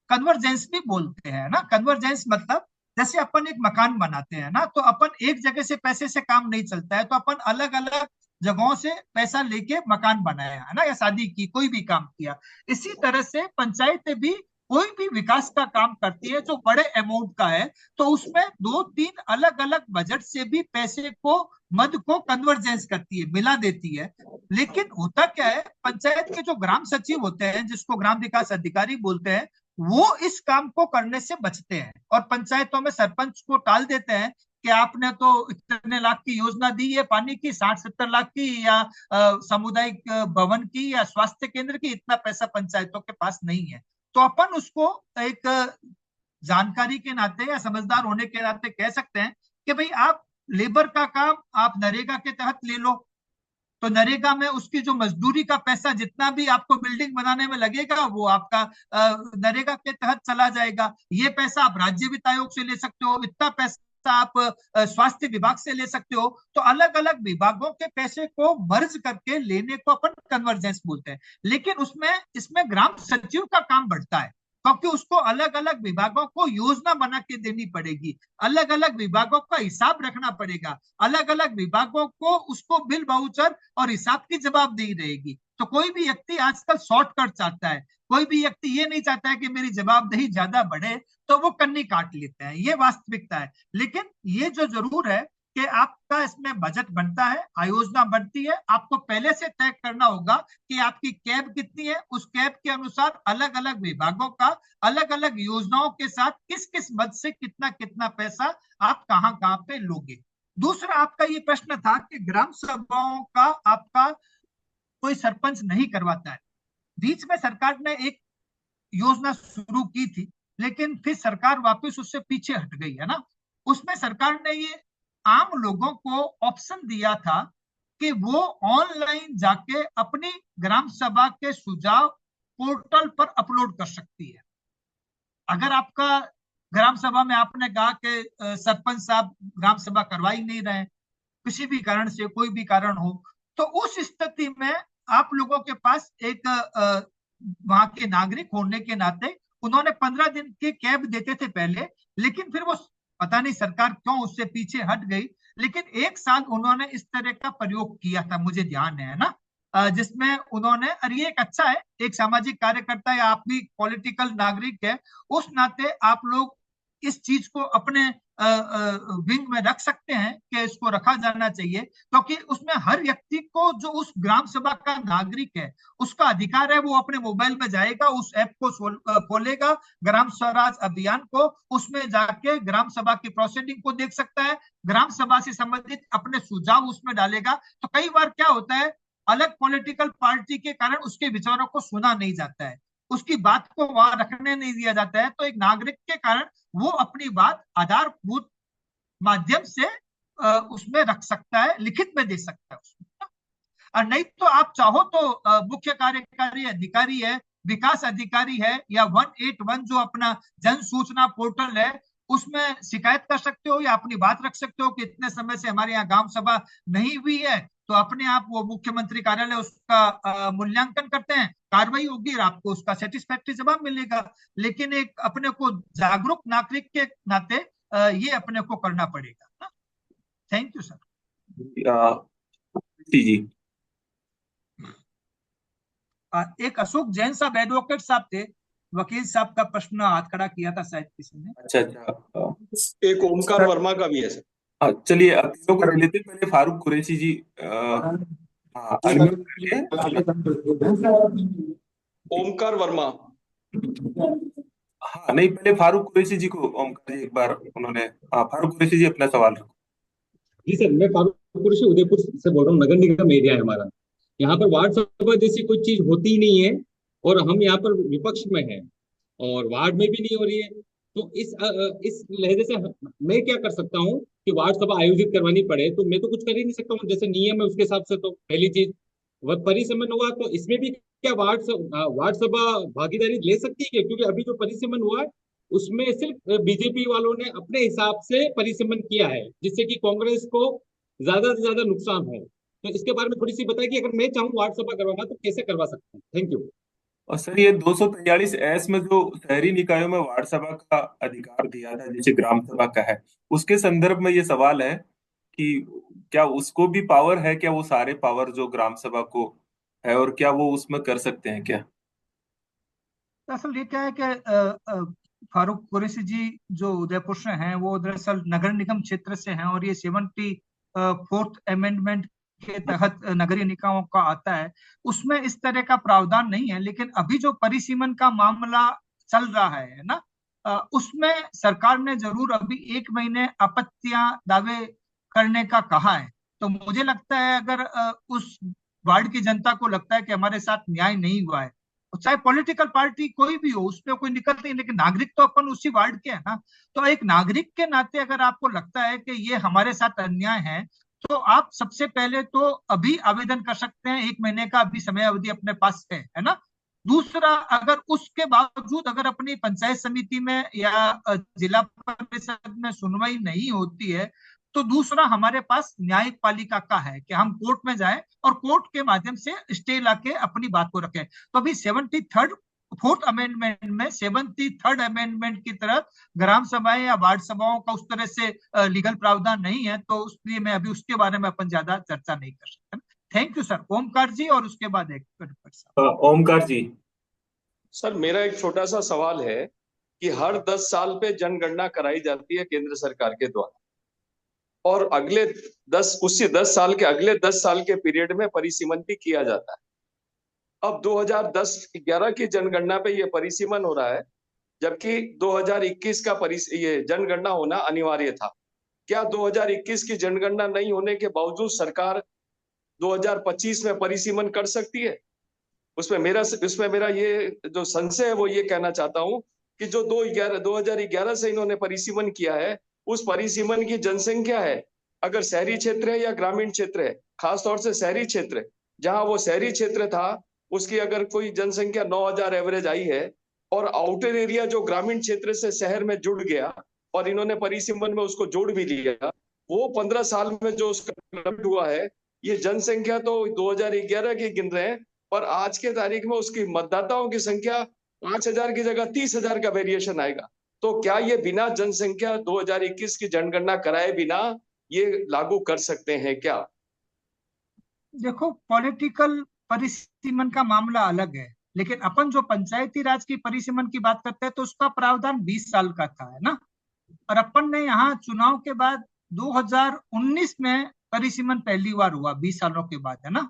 S2: कन्वर्जेंस भी बोलते हैं ना। कन्वर्जेंस मतलब जैसे अपन एक मकान बनाते हैं ना, तो अपन एक जगह से पैसे से काम नहीं चलता है, तो अपन अलग अलग जगहों से पैसा लेके मकान बनाया है ना, या शादी की, कोई भी काम किया। इसी तरह से पंचायतें भी कोई भी विकास का काम करती है जो बड़े अमाउंट का है, तो उसमें दो तीन अलग अलग बजट से भी पैसे को, मद को कन्वर्जेंस करती है, मिला देती है। लेकिन होता क्या है, पंचायत के जो ग्राम सचिव होते हैं, जिसको ग्राम विकास अधिकारी बोलते हैं, वो इस काम को करने से बचते हैं और पंचायतों में सरपंच को टाल देते हैं कि आपने तो इतने लाख की योजना दी है पानी की, 60-70 लाख की, या सामुदायिक भवन की, या स्वास्थ्य केंद्र की, इतना पैसा पंचायतों के पास नहीं है। तो अपन उसको एक जानकारी के नाते या समझदार होने के नाते कह सकते हैं कि भाई आप लेबर का काम आप नरेगा के तहत ले लो, तो नरेगा में उसकी जो मजदूरी का पैसा जितना भी आपको बिल्डिंग बनाने में लगेगा वो आपका नरेगा के तहत चला जाएगा। ये पैसा आप राज्य वित्त आयोग से ले सकते हो, इतना पैसा आप स्वास्थ्य विभाग से ले सकते हो। तो अलग अलग विभागों के पैसे को मर्ज करके लेने को अपन कन्वर्जेंस बोलते हैं। लेकिन उसमें इसमें ग्राम सचिव का काम बढ़ता है, क्योंकि उसको अलग अलग विभागों को योजना बना के देनी पड़ेगी, अलग अलग विभागों का हिसाब रखना पड़ेगा, अलग अलग विभागों को उसको बिल वाउचर और हिसाब की जवाबदेही रहेगी। तो कोई भी व्यक्ति आजकल शॉर्टकट चाहता है, कोई भी व्यक्ति ये नहीं चाहता है कि मेरी जवाबदेही ज्यादा बढ़े, तो वो कन्नी काट लेते हैं, ये वास्तविकता है। लेकिन ये जो जरूर है कि आपका इसमें बजट बनता है, आयोजना बनती है, आपको पहले से तय करना होगा कि आपकी कैब कितनी है, उस कैब के अनुसार अलग अलग विभागों का अलग अलग योजनाओं के साथ किस किस मद से कितना कितना पैसा आप कहां कहां पे लोगे। दूसरा आपका ये प्रश्न था कि ग्राम सभाओं का आपका कोई सरपंच नहीं करवाता है। बीच में सरकार ने एक योजना शुरू की थी, लेकिन फिर सरकार वापस उससे पीछे हट गई है ना। उसमें सरकार ने ये आम लोगों को ऑप्शन दिया था कि वो ऑनलाइन जाके अपनी ग्राम सभा के सुझाव पोर्टल पर अपलोड कर सकती है। अगर आपका ग्राम सभा में आपने कहा कि सरपंच साहब ग्राम सभा करवा ही नहीं रहे, किसी भी कारण से, कोई भी कारण हो, तो उस स्थिति में आप लोगों के पास एक वहां के नागरिक होने के नाते उन्होंने 15 दिन के कैब देते थे पहले, लेकिन फिर वो पता नहीं सरकार क्यों उससे पीछे हट गई। लेकिन एक साल उन्होंने इस तरह का प्रयोग किया था, मुझे ध्यान है ना, जिसमें उन्होंने, और ये एक अच्छा है, एक सामाजिक कार्यकर्ता या आप भी पॉलिटिकल नागरिक है, उस नाते आप लोग इस चीज को अपने विंग में रख सकते हैं कि इसको रखा जाना चाहिए, क्योंकि उसमें हर व्यक्ति को, जो उस ग्राम सभा का नागरिक है, उसका अधिकार है, वो अपने मोबाइल में जाएगा, उस ऐप को खोलेगा, ग्राम स्वराज अभियान को, उसमें जाके ग्राम सभा की प्रोसीडिंग को देख सकता है, ग्राम सभा से संबंधित अपने सुझाव उसमें डालेगा। तो कई बार क्या होता है, अलग पॉलिटिकल पार्टी के कारण उसके विचारों को सुना नहीं जाता है, उसकी बात को वहां रखने नहीं दिया जाता है, तो एक नागरिक के कारण वो अपनी बात आधारभूत माध्यम से उसमें रख सकता है, लिखित में दे सकता है उसमें। और नहीं तो आप चाहो तो मुख्य कार्यकारी अधिकारी है, विकास अधिकारी है, या 181 जो अपना जन सूचना पोर्टल है, उसमें शिकायत कर सकते हो या अपनी बात रख सकते हो कि इतने समय से हमारे यहाँ ग्राम सभा नहीं हुई है। तो अपने आप वो मुख्यमंत्री कार्यालय उसका मूल्यांकन करते हैं, कार्रवाई होगी और आपको उसका सेटिस्फैक्टरी जवाब मिलेगा। लेकिन एक अपने को जागरूक नागरिक के नाते ये अपने को करना पड़ेगा। Thank you sir.
S1: जी
S2: एक अशोक जैन साहब एडवोकेट साहब थे, वकील साहब का प्रश्न हाथ खड़ा किया था शायद किसी ने।
S1: अच्छा अच्छा,
S6: एक ओमकार वर्मा का भी है सर।
S1: चलिए अब तीनों कर लेते हैं। पहले फारूक कुरैशी जी, हाँ, unmute करके।
S6: ओमकार वर्मा।
S1: हाँ नहीं, पहले फारूक कुरैशी जी को, ओमकार जी एक बार उन्होंने, हाँ फारूक कुरैशी जी अपना सवाल रखो।
S7: जी सर, मैं फारूक कुरैशी उदयपुर से बोल रहा हूँ। नगर निगम एरिया है हमारा, यहाँ पर वार्ड सभा जैसी कोई चीज होती ही नहीं है, और हम यहाँ पर विपक्ष में हैं और वार्ड में भी नहीं हो रही है। तो इस लहजे से मैं क्या कर सकता हूँ कि वार्ड सभा आयोजित करवानी पड़े, तो मैं तो कुछ कर ही नहीं सकता हूँ, जैसे नियम है उसके हिसाब से। तो पहली चीज, वह परिसमन हुआ तो इसमें भी क्या वार्ड सभा भागीदारी ले सकती है क्या? क्योंकि अभी जो परिसमन हुआ है उसमें सिर्फ बीजेपी वालों ने अपने हिसाब से परिसमन किया है, जिससे कि कांग्रेस को ज्यादा से ज्यादा नुकसान है। तो इसके बारे में थोड़ी सी बताइए कि अगर मैं चाहूँ वार्ड सभा करवाना तो कैसे करवा सकता हूँ। Thank you.
S1: और सर ये 243 में जो शहरी निकायों में वार्ड सभा का अधिकार दिया था जैसे ग्राम सभा का है, उसके संदर्भ में ये सवाल है कि क्या उसको भी पावर है, क्या वो सारे पावर जो ग्राम सभा को है, और क्या वो उसमें कर सकते हैं क्या?
S2: असल ये क्या है कि फारूक कुरैशी जी जो उदयपुर से हैं वो दरअसल नगर निगम क्षेत्र से हैं, और ये 74th अमेंडमेंट के तहत नगरीय निकायों का आता है। उसमें इस तरह का प्रावधान नहीं है, लेकिन अभी जो परिसीमन का मामला चल रहा है ना, उसमें सरकार ने जरूर अभी 1 महीने आपत्तियां दावे करने का कहा है। तो मुझे लगता है अगर उस वार्ड की जनता को लगता है कि हमारे साथ न्याय नहीं हुआ है, चाहे पॉलिटिकल पार्टी कोई भी हो, उसमें कोई निकलती नहीं, लेकिन नागरिक तो अपन उसी वार्ड के हैं ना। तो एक नागरिक के नाते अगर आपको लगता है कि ये हमारे साथ अन्याय है, तो आप सबसे पहले तो अभी आवेदन कर सकते हैं, 1 महीने का अभी समय अवधि अपने पास है ना। दूसरा, अगर उसके बावजूद अगर अपनी पंचायत समिति में या जिला परिषद में सुनवाई नहीं होती है, तो दूसरा हमारे पास न्यायिक पालिका का है कि हम कोर्ट में जाएं और कोर्ट के माध्यम से स्टे लाके अपनी बात को रखें। तो अभी 74th अमेंडमेंट में 73rd अमेंडमेंट की तरह ग्राम सभाएं या वार्ड सभाओं का उस तरह से लीगल प्रावधान नहीं है, तो इसलिए मैं अभी उसके बारे में अपन ज्यादा चर्चा नहीं कर सकते। Thank you sir. Omkar ji और उसके बाद एक
S1: ओमकार जी।
S6: सर मेरा एक छोटा सा सवाल है कि हर 10 साल पे जनगणना कराई जाती है केंद्र सरकार के द्वारा, और अगले 10 साल के अगले 10 साल के पीरियड में परिसीमन भी किया जाता है। अब 2010-11 की जनगणना पे ये परिसीमन हो रहा है, जबकि 2021 का ये जनगणना होना अनिवार्य था। क्या 2021 की जनगणना नहीं होने के बावजूद सरकार 2025 में परिसीमन कर सकती है? उसमें मेरा ये जो संशय है वो ये कहना चाहता हूं कि जो 2011 से इन्होंने परिसीमन किया है, उस परिसीमन की जनसंख्या है, अगर शहरी क्षेत्र है या ग्रामीण क्षेत्र है, खासतौर से शहरी क्षेत्र, जहां वो शहरी क्षेत्र था उसकी अगर कोई जनसंख्या 9,000 एवरेज आई है, और आउटर एरिया जो ग्रामीण क्षेत्र से शहर में जुड़ गया और इन्होंने परिसीमन में उसको जोड़ भी लिया, वो 15 साल में जो उसका डेवलपमेंट हुआ है, ये जनसंख्या तो 2011 की गिन रहे हैं, और आज के तारीख में उसकी मतदाताओं की संख्या 5,000 की जगह 30,000 का वेरिएशन आएगा। तो क्या ये बिना जनसंख्या 2021 की जनगणना कराए बिना ये लागू कर सकते हैं क्या?
S2: देखो, पॉलिटिकल परिसीमन का मामला अलग है, लेकिन अपन जो पंचायती राज की परिसीमन की बात करते हैं तो उसका प्रावधान 20 साल का था, है ना। और अपन ने यहाँ चुनाव के बाद 2019 में परिसीमन पहली बार हुआ, 20 सालों के बाद, है ना।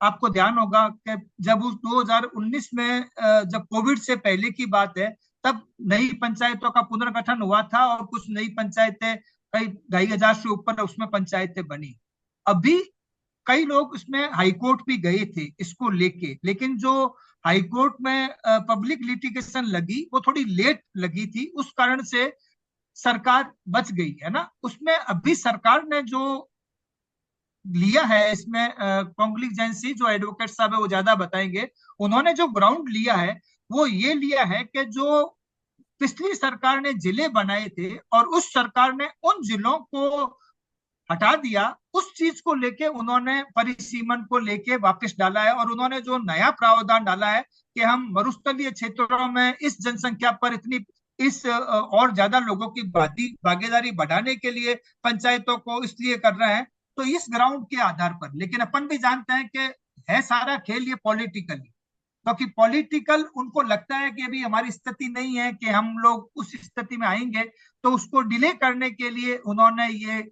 S2: आपको ध्यान होगा कि जब उस 2019 में जब कोविड से पहले की बात है, तब नई पंचायतों का पुनर्गठन हुआ था और कुछ नई पंचायतें, कई 2,500 से ऊपर उसमें पंचायतें बनी। अभी कई लोग इसमें हाईकोर्ट भी गए थे इसको लेके, लेकिन जो हाईकोर्ट में पब्लिक लिटिगेशन लगी वो थोड़ी लेट लगी थी, उस कारण से सरकार बच गई, है ना। उसमें अभी सरकार ने जो लिया है, इसमें कॉन्गली जैनसी जो एडवोकेट साहब है वो ज्यादा बताएंगे, उन्होंने जो ग्राउंड लिया है वो ये लिया है कि जो पिछली सरकार ने जिले बनाए थे और उस सरकार ने उन जिलों को हटा दिया, उस चीज को लेके उन्होंने परिसीमन को लेके वापस डाला है। और उन्होंने जो नया प्रावधान डाला है कि हम मरुस्थलीय क्षेत्रों में इस जनसंख्या पर इतनी इस और ज्यादा लोगों की भागीदारी बढ़ाने के लिए पंचायतों को इसलिए कर रहे हैं, तो इस ग्राउंड के आधार पर। लेकिन अपन भी जानते हैं कि है सारा खेल ये पॉलिटिकली, क्योंकि पॉलिटिकल उनको लगता है कि अभी हमारी स्थिति नहीं है कि हम लोग उस स्थिति में आएंगे, तो उसको डिले करने के लिए उन्होंने ये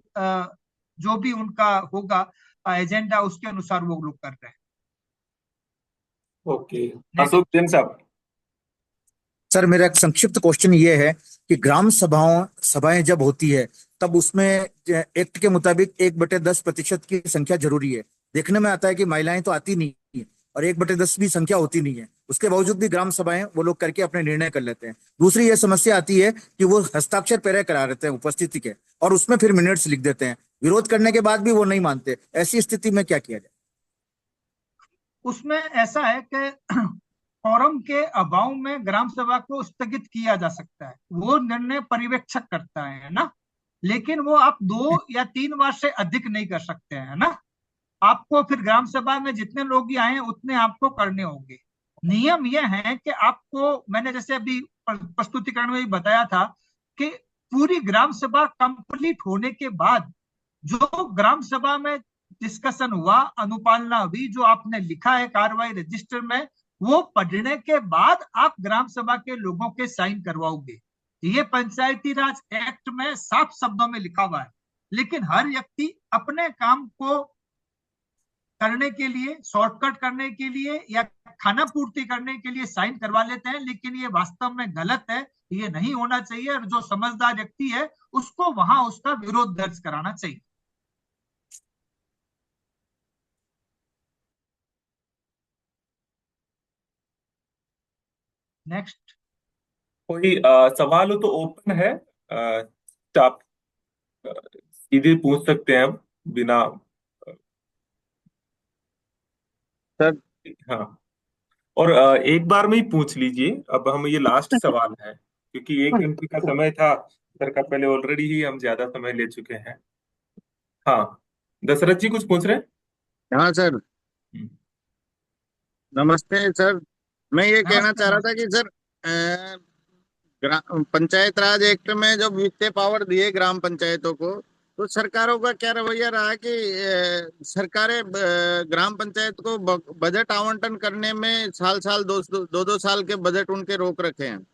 S2: जो भी उनका होगा एजेंडा, उसके अनुसार वो लोग कर रहे हैं।
S1: ओके, अशोक जैन साहब।
S8: सर मेरा एक संक्षिप्त क्वेश्चन ये है कि ग्राम सभाएं जब होती है तब उसमें एक्ट के मुताबिक 1/10% की संख्या जरूरी है। देखने में आता है कि महिलाएं तो आती नहीं है और 1/10 भी संख्या होती नहीं है, उसके बावजूद भी ग्राम सभाएं वो लोग करके अपने निर्णय कर लेते हैं। दूसरी ये समस्या आती है कि वो हस्ताक्षर पहले करा देते हैं उपस्थिति के और उसमें फिर मिनट्स लिख देते हैं, विरोध करने के बाद भी वो नहीं मानते। ऐसी स्थिति में क्या किया जाए?
S2: उसमें ऐसा है कि फॉरम के अभाव में ग्राम सभा को स्थगित किया जा सकता है, वो निर्णय पर्यवेक्षक करता है ना। लेकिन वो आप 2 या 3 बार से अधिक नहीं कर सकते हैं ना। आपको फिर ग्राम सभा में जितने लोग ही आए उतने आपको करने होंगे। नियम यह है कि आपको, मैंने जैसे अभी प्रस्तुतिकरण में भी बताया था कि पूरी ग्राम सभा कंप्लीट होने के बाद जो ग्राम सभा में डिस्कशन हुआ, अनुपालना हुई, जो आपने लिखा है कार्रवाई रजिस्टर में, वो पढ़ने के बाद आप ग्राम सभा के लोगों के साइन करवाओगे। ये पंचायती राज एक्ट में साफ शब्दों में लिखा हुआ है। लेकिन हर व्यक्ति अपने काम को करने के लिए, शॉर्टकट करने के लिए या खाना पूर्ति करने के लिए साइन करवा लेते हैं, लेकिन ये वास्तव में गलत है, ये नहीं होना चाहिए। और जो समझदार व्यक्ति है उसको वहां उसका विरोध दर्ज कराना चाहिए। नेक्स्ट।
S1: कोई सवाल हो तो ओपन है, आप सीधे पूछ सकते हैं हम बिना।
S4: सर
S1: हाँ, और एक बार में ही पूछ लीजिए। अब हम, ये लास्ट सवाल है क्योंकि 1 घंटे का समय था सर का, पहले ऑलरेडी ही हम ज्यादा समय ले चुके हैं। हाँ, दशरथ जी कुछ पूछ रहे हैं?
S9: हाँ सर,
S1: हम्म।
S9: नमस्ते सर। मैं ये कहना
S2: नमस्ते
S9: चाह रहा था
S2: नमस्ते।
S9: कि सर पंचायत राज एक्ट में जो वित्तीय पावर दिए ग्राम पंचायतों को, तो सरकारों का क्या रवैया रहा कि सरकारें ग्राम पंचायत को बजट आवंटन करने में साल साल दो साल के बजट उनके रोक रखे हैं।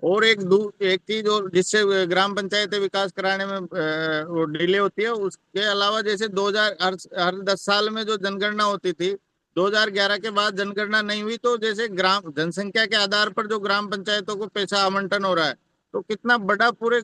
S9: और एक चीज और जिससे ग्राम पंचायतें विकास कराने में वो डिले होती है, उसके अलावा जैसे 2000 हर 10 साल में जो जनगणना होती थी, 2011 के बाद जनगणना नहीं हुई, तो जैसे ग्राम जनसंख्या के आधार पर जो ग्राम पंचायतों को पैसा आवंटन हो रहा है, तो कितना बड़ा पूरे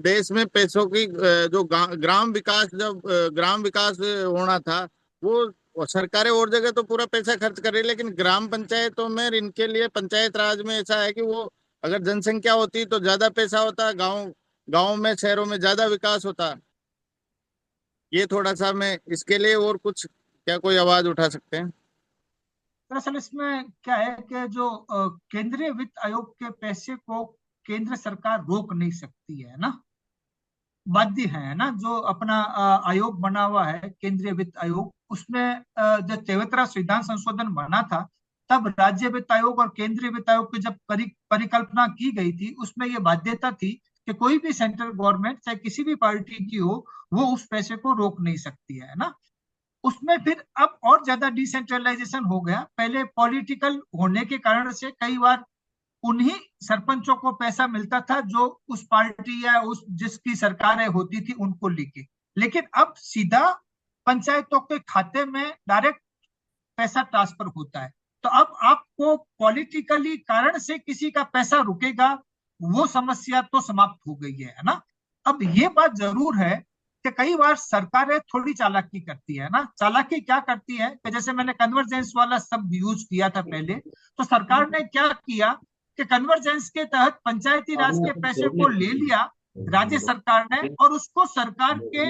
S9: देश में पैसों की जो ग्राम विकास, जब ग्राम विकास होना था, वो सरकारें और जगह तो पूरा पैसा खर्च कर रही है, लेकिन ग्राम पंचायतों में, इनके लिए पंचायत राज में ऐसा है कि वो अगर जनसंख्या होती तो ज्यादा पैसा होता, गांव गांव में शहरों में ज्यादा विकास होता। ये थोड़ा सा मैं इसके लिए और कुछ, क्या कोई आवाज उठा सकते हैं?
S2: दरअसल इसमें क्या है कि जो केंद्रीय वित्त आयोग के पैसे को केंद्र सरकार रोक नहीं सकती है ना, बाध्य है ना। जो अपना आयोग बना हुआ है केंद्रीय वित्त आयोग, उसमें जब 73 संविधान संशोधन बना था, तब राज्य वित्त आयोग और केंद्रीय वित्त आयोग की जब परिकल्पना की गई थी, उसमें यह बाध्यता थी कि कोई भी सेंट्रल गवर्नमेंट चाहे किसी भी पार्टी की हो, वो उस पैसे को रोक नहीं सकती है ना। उसमें फिर अब और ज्यादा डिसेंट्रलाइजेशन हो गया। पहले पॉलिटिकल होने के कारण से कई बार उन्हीं सरपंचों को पैसा मिलता था जो उस पार्टी या उस जिसकी सरकारें होती थी उनको लेके। लेकिन अब सीधा पंचायतों के खाते में डायरेक्ट पैसा ट्रांसफर होता है। तो अब आपको पॉलिटिकली कारण से किसी का पैसा रुकेगा, वो समस्या तो समाप्त हो गई है ना। अब ये बात जरूर है कि कई बार सरकारें थोड़ी चालाकी करती है ना। चालाकी क्या करती है कि जैसे मैंने कन्वर्जेंस वाला शब्द यूज किया था पहले, तो सरकार ने क्या किया कि कन्वर्जेंस के तहत पंचायती राज के पैसे को ले लिया राज्य सरकार ने, और उसको सरकार के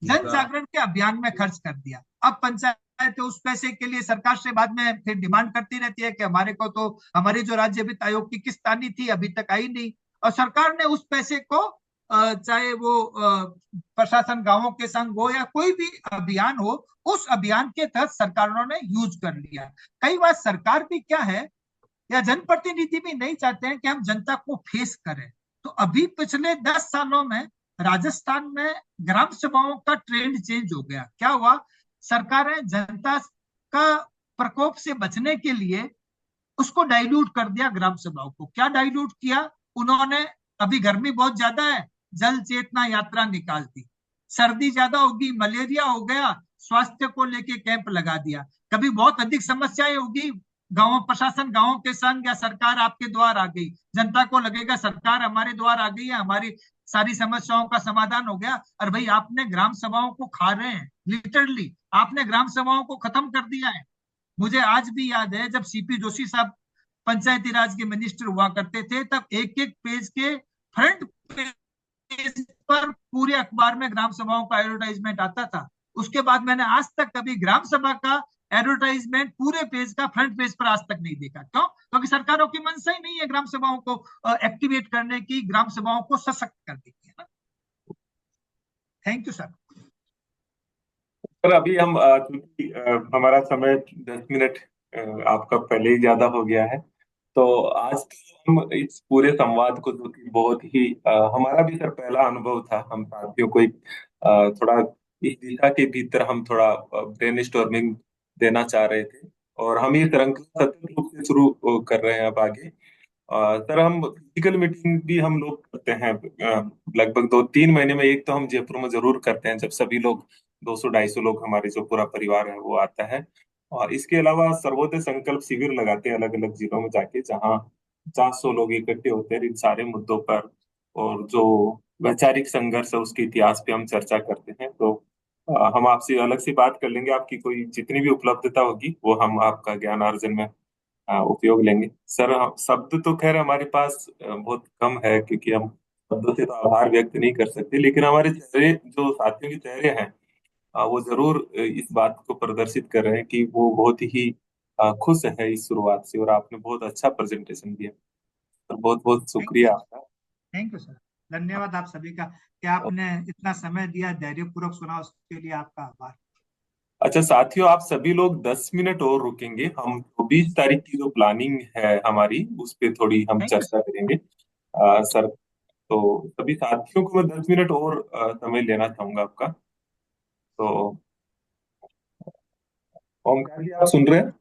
S2: जन जागरण के अभियान में खर्च कर दिया। अब पंचायत उस पैसे के लिए सरकार से बाद में फिर डिमांड करती रहती है कि हमारे को तो, हमारी जो राज्य वित्त आयोग की किस्त आनी थी अभी तक आई नहीं। और सरकार ने उस पैसे को चाहे वो प्रशासन गांवों के संग हो या कोई भी अभियान हो, उस अभियान के तहत सरकारों ने यूज कर लिया। कई बार सरकार भी क्या है, या जनप्रतिनिधि भी नहीं चाहते हैं कि हम जनता को फेस करें। तो अभी पिछले 10 सालों में राजस्थान में ग्राम सभाओं का ट्रेंड चेंज हो गया। क्या हुआ, सरकारें जनता का प्रकोप से बचने के लिए उसको डाइल्यूट कर दिया ग्राम सभाओं को। क्या डाइल्यूट किया उन्होंने, अभी गर्मी बहुत ज्यादा है, जल चेतना यात्रा निकाल दी। सर्दी ज्यादा होगी, मलेरिया हो गया, स्वास्थ्य को लेके कैंप लगा दिया। कभी बहुत अधिक समस्याएं होगी, गांव प्रशासन गांवों के संग या सरकार आपके द्वार आ गई, जनता को लगेगा सरकार हमारे द्वार आ गई है, हमारी सारी समस्याओं का समाधान हो गया। और भाई आपने ग्राम सभाओं को खा रहे हैं, लिटरली आपने ग्राम सभाओं को खत्म कर दिया है। मुझे आज भी याद है जब सीपी जोशी साहब पंचायती राज के मिनिस्टर हुआ करते थे, तब एक एक पेज के फ्रंट पेज पर पूरे अखबार में ग्राम सभाओं का एडवर्टाइजमेंट आता था। उसके बाद मैंने आज तक कभी ग्राम सभा का एडवर्टाइजमेंट पूरे पेज का फ्रंट पेज पर आज तक नहीं देखा। क्यों? क्योंकि सरकारों की मंशा ही नहीं है ग्राम सभाओं को एक्टिवेट करने की, ग्राम सभाओं को सशक्त करने की, है ना। Thank you sir.
S1: सर अभी हम चूंकि हमारा समय 10 मिनट आपका पहले ही ज्यादा हो गया है, तो आज तो हम इस पूरे संवाद को, जो कि बहुत ही हमारा भी सर पहला अनुभव था, हम साथियों को एक थोड़ा इस दिशा के भीतर हम थोड़ा ब्रेन स्टॉर्मिंग देना चाह रहे थे, और हम ये श्रृंखला सतत रूप से शुरू कर रहे हैं अब आगे। सर हम फिजिकल मीटिंग भी हम लोग करते हैं, लगभग 2-3 महीने में एक तो हम जयपुर में जरूर करते हैं, जब सभी लोग 200-250 लोग, हमारे जो पूरा परिवार है वो आता है। और इसके अलावा सर्वोदय संकल्प शिविर लगाते हैं अलग अलग जिलों में जाके, जहाँ 400 लोग इकट्ठे होते हैं इन सारे मुद्दों पर, और जो वैचारिक संघर्ष है उसके इतिहास पे हम चर्चा करते हैं। तो हम आपसे अलग से बात कर लेंगे, आपकी कोई जितनी भी उपलब्धता होगी वो हम आपका ज्ञान अर्जन में उपयोग लेंगे। सर शब्द तो खैर हमारे पास बहुत कम है, क्योंकि हम शब्दों से तो आभार व्यक्त नहीं कर सकते, लेकिन हमारे चेहरे, जो साथियों के चेहरे हैं, वो जरूर इस बात को प्रदर्शित कर रहे हैं कि वो बहुत ही खुश है इस शुरुआत से, और आपने बहुत अच्छा प्रेजेंटेशन दिया। तो बहुत बहुत
S2: थैंक यू
S1: शुक्रिया
S2: सर।
S1: आपका।
S2: Thank you sir. धन्यवाद आप सभी का कि आपने इतना समय दिया, धैर्यपूर्वक सुना, उसके लिए आपका आभार।
S1: अच्छा साथियों, आप सभी लोग 10 मिनट और रुकेंगे, हम 24 तारीख की जो प्लानिंग है हमारी, उस पर थोड़ी हम
S2: थैंक यू
S1: चर्चा करेंगे। सर, तो सभी साथियों को मैं 10 मिनट और समय लेना चाहूंगा आपका। तो ओमकार जी, आप सुन रहे हैं?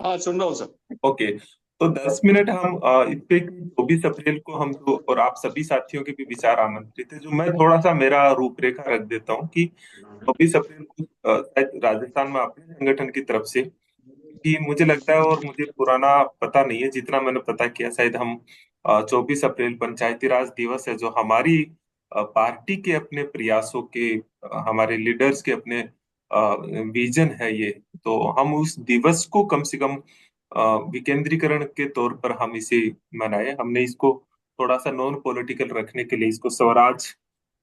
S6: हाँ, सुन रहा हूँ सर।
S1: ओके, तो 10 मिनट हम इस पे 24 अप्रैल को हम जो, और आप सभी साथियों के भी विचार आमंत्रित है, जो मैं थोड़ा सा मेरा रूपरेखा रख देता हूँ कि 24 अप्रैल को शायद राजस्थान में अपने संगठन की तरफ से, कि मुझे लगता है, और मुझे पुराना पता नहीं है, जितना मैंने पता किया, शायद हम 24 अप्रैल पंचायती राज दिवस है, जो हमारी पार्टी के अपने प्रयासों के, हमारे लीडर्स के अपने विजन है ये। तो हम उस दिवस को कम से कम विकेंद्रीकरण के तौर पर हम इसे मनाए। हमने इसको थोड़ा सा नॉन पॉलिटिकल रखने के लिए इसको स्वराज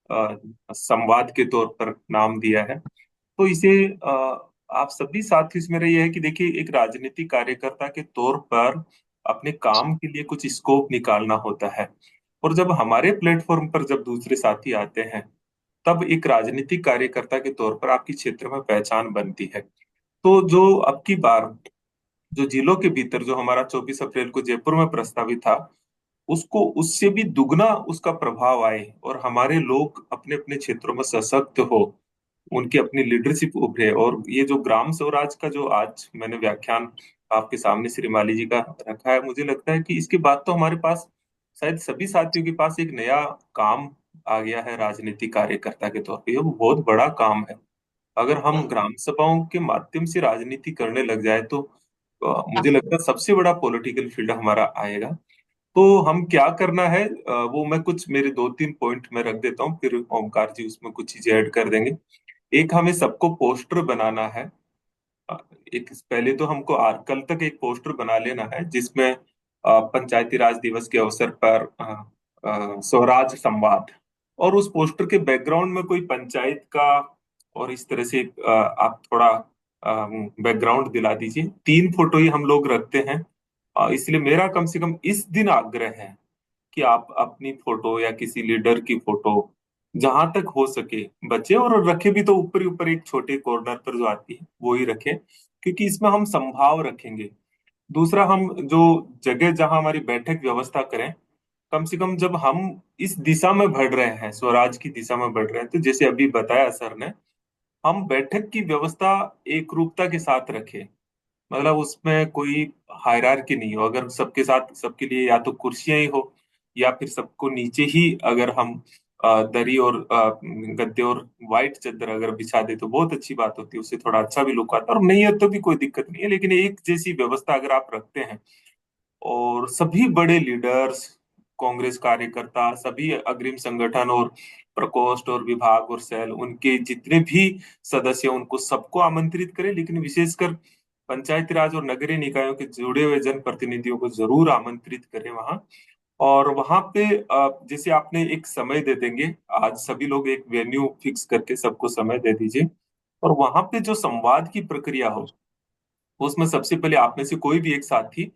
S1: अ, संवाद के तौर पर नाम दिया है। तो इसे आप सभी साथी, इसमें मेरा यह है कि देखिए, एक राजनीतिक कार्यकर्ता के तौर पर अपने काम के लिए कुछ स्कोप निकालना होता है, और जब हमारे प्लेटफॉर्म पर जब दूसरे साथी आते हैं, तब एक राजनीतिक कार्यकर्ता के तौर पर आपकी क्षेत्र में पहचान बनती है। तो जो अब की बार जो जिलों के भीतर जो हमारा 24 अप्रैल को जयपुर में प्रस्तावित था, उसको उससे भी दुगना उसका प्रभाव आए, और हमारे लोग अपने अपने क्षेत्रों में सशक्त हो, उनकी अपनी लीडरशिप उभरे। और ये जो ग्राम स्वराज का जो आज मैंने व्याख्यान आपके सामने श्री माली जी का रखा है, मुझे लगता है कि इसके बाद तो हमारे पास, शायद सभी साथियों के पास, एक नया काम आ गया है राजनीतिक कार्यकर्ता के तौर पे। ये बहुत बड़ा काम है। अगर हम ग्राम सभाओं के माध्यम से राजनीति करने लग जाए, तो मुझे लगता है सबसे बड़ा पॉलिटिकल फील्ड हमारा आएगा। तो हम क्या करना है, वो मैं कुछ मेरे 2-3 पॉइंट में रख देता हूँ, फिर ओमकार जी उसमें कुछ चीजें ऐड कर देंगे। एक, हमें सबको पोस्टर बनाना है। अ, एक पहले तो हमको कल तक एक पोस्टर बना लेना है, जिसमें पंचायती राज दिवस के अवसर पर स्वराज संवाद, और उस पोस्टर के बैकग्राउंड में कोई पंचायत का, और इस तरह से आप थोड़ा बैकग्राउंड दिला दीजिए। 3 फोटो ही हम लोग रखते हैं, इसलिए मेरा कम से कम इस दिन आग्रह है कि आप अपनी फोटो या किसी लीडर की फोटो, जहां तक हो सके बचे, और रखे भी तो ऊपर ही ऊपर एक छोटे कॉर्नर पर जो आती है वो ही रखें, क्योंकि इसमें हम संभाव रखेंगे। दूसरा, हम जो जगह जहां हमारी बैठक व्यवस्था करें, कम से कम जब हम इस दिशा में बढ़ रहे हैं, स्वराज की दिशा में बढ़ रहे हैं, तो जैसे अभी बताया सर ने, हम बैठक की व्यवस्था एक रूपता के साथ रखें। मतलब उसमें कोई हायरार्की नहीं हो, अगर सबके साथ सबके लिए या तो कुर्सियां ही हो, या फिर सबको नीचे ही अगर हम दरी और गद्दे और वाइट चादर अगर बिछा दे, तो बहुत अच्छी बात होती है, उससे थोड़ा अच्छा भी लुक आता है, और नहीं है तो भी कोई दिक्कत नहीं है, लेकिन एक जैसी व्यवस्था अगर आप रखते हैं, और सभी बड़े लीडर्स, कांग्रेस कार्यकर्ता, सभी अग्रिम संगठन और प्रकोष्ठ और विभाग और सेल, उनके जितने भी सदस्य हैं, उनको सबको आमंत्रित करें, लेकिन विशेषकर पंचायती राज और नगरीय निकायों के जुड़े हुए जनप्रतिनिधियों को जरूर आमंत्रित करें वहां। और वहां पे जैसे आपने एक समय दे देंगे, आज सभी लोग एक वेन्यू फिक्स करके सबको समय दे दीजिए, और वहां पे जो संवाद की प्रक्रिया हो, उसमें सबसे पहले आप में से कोई भी एक साथी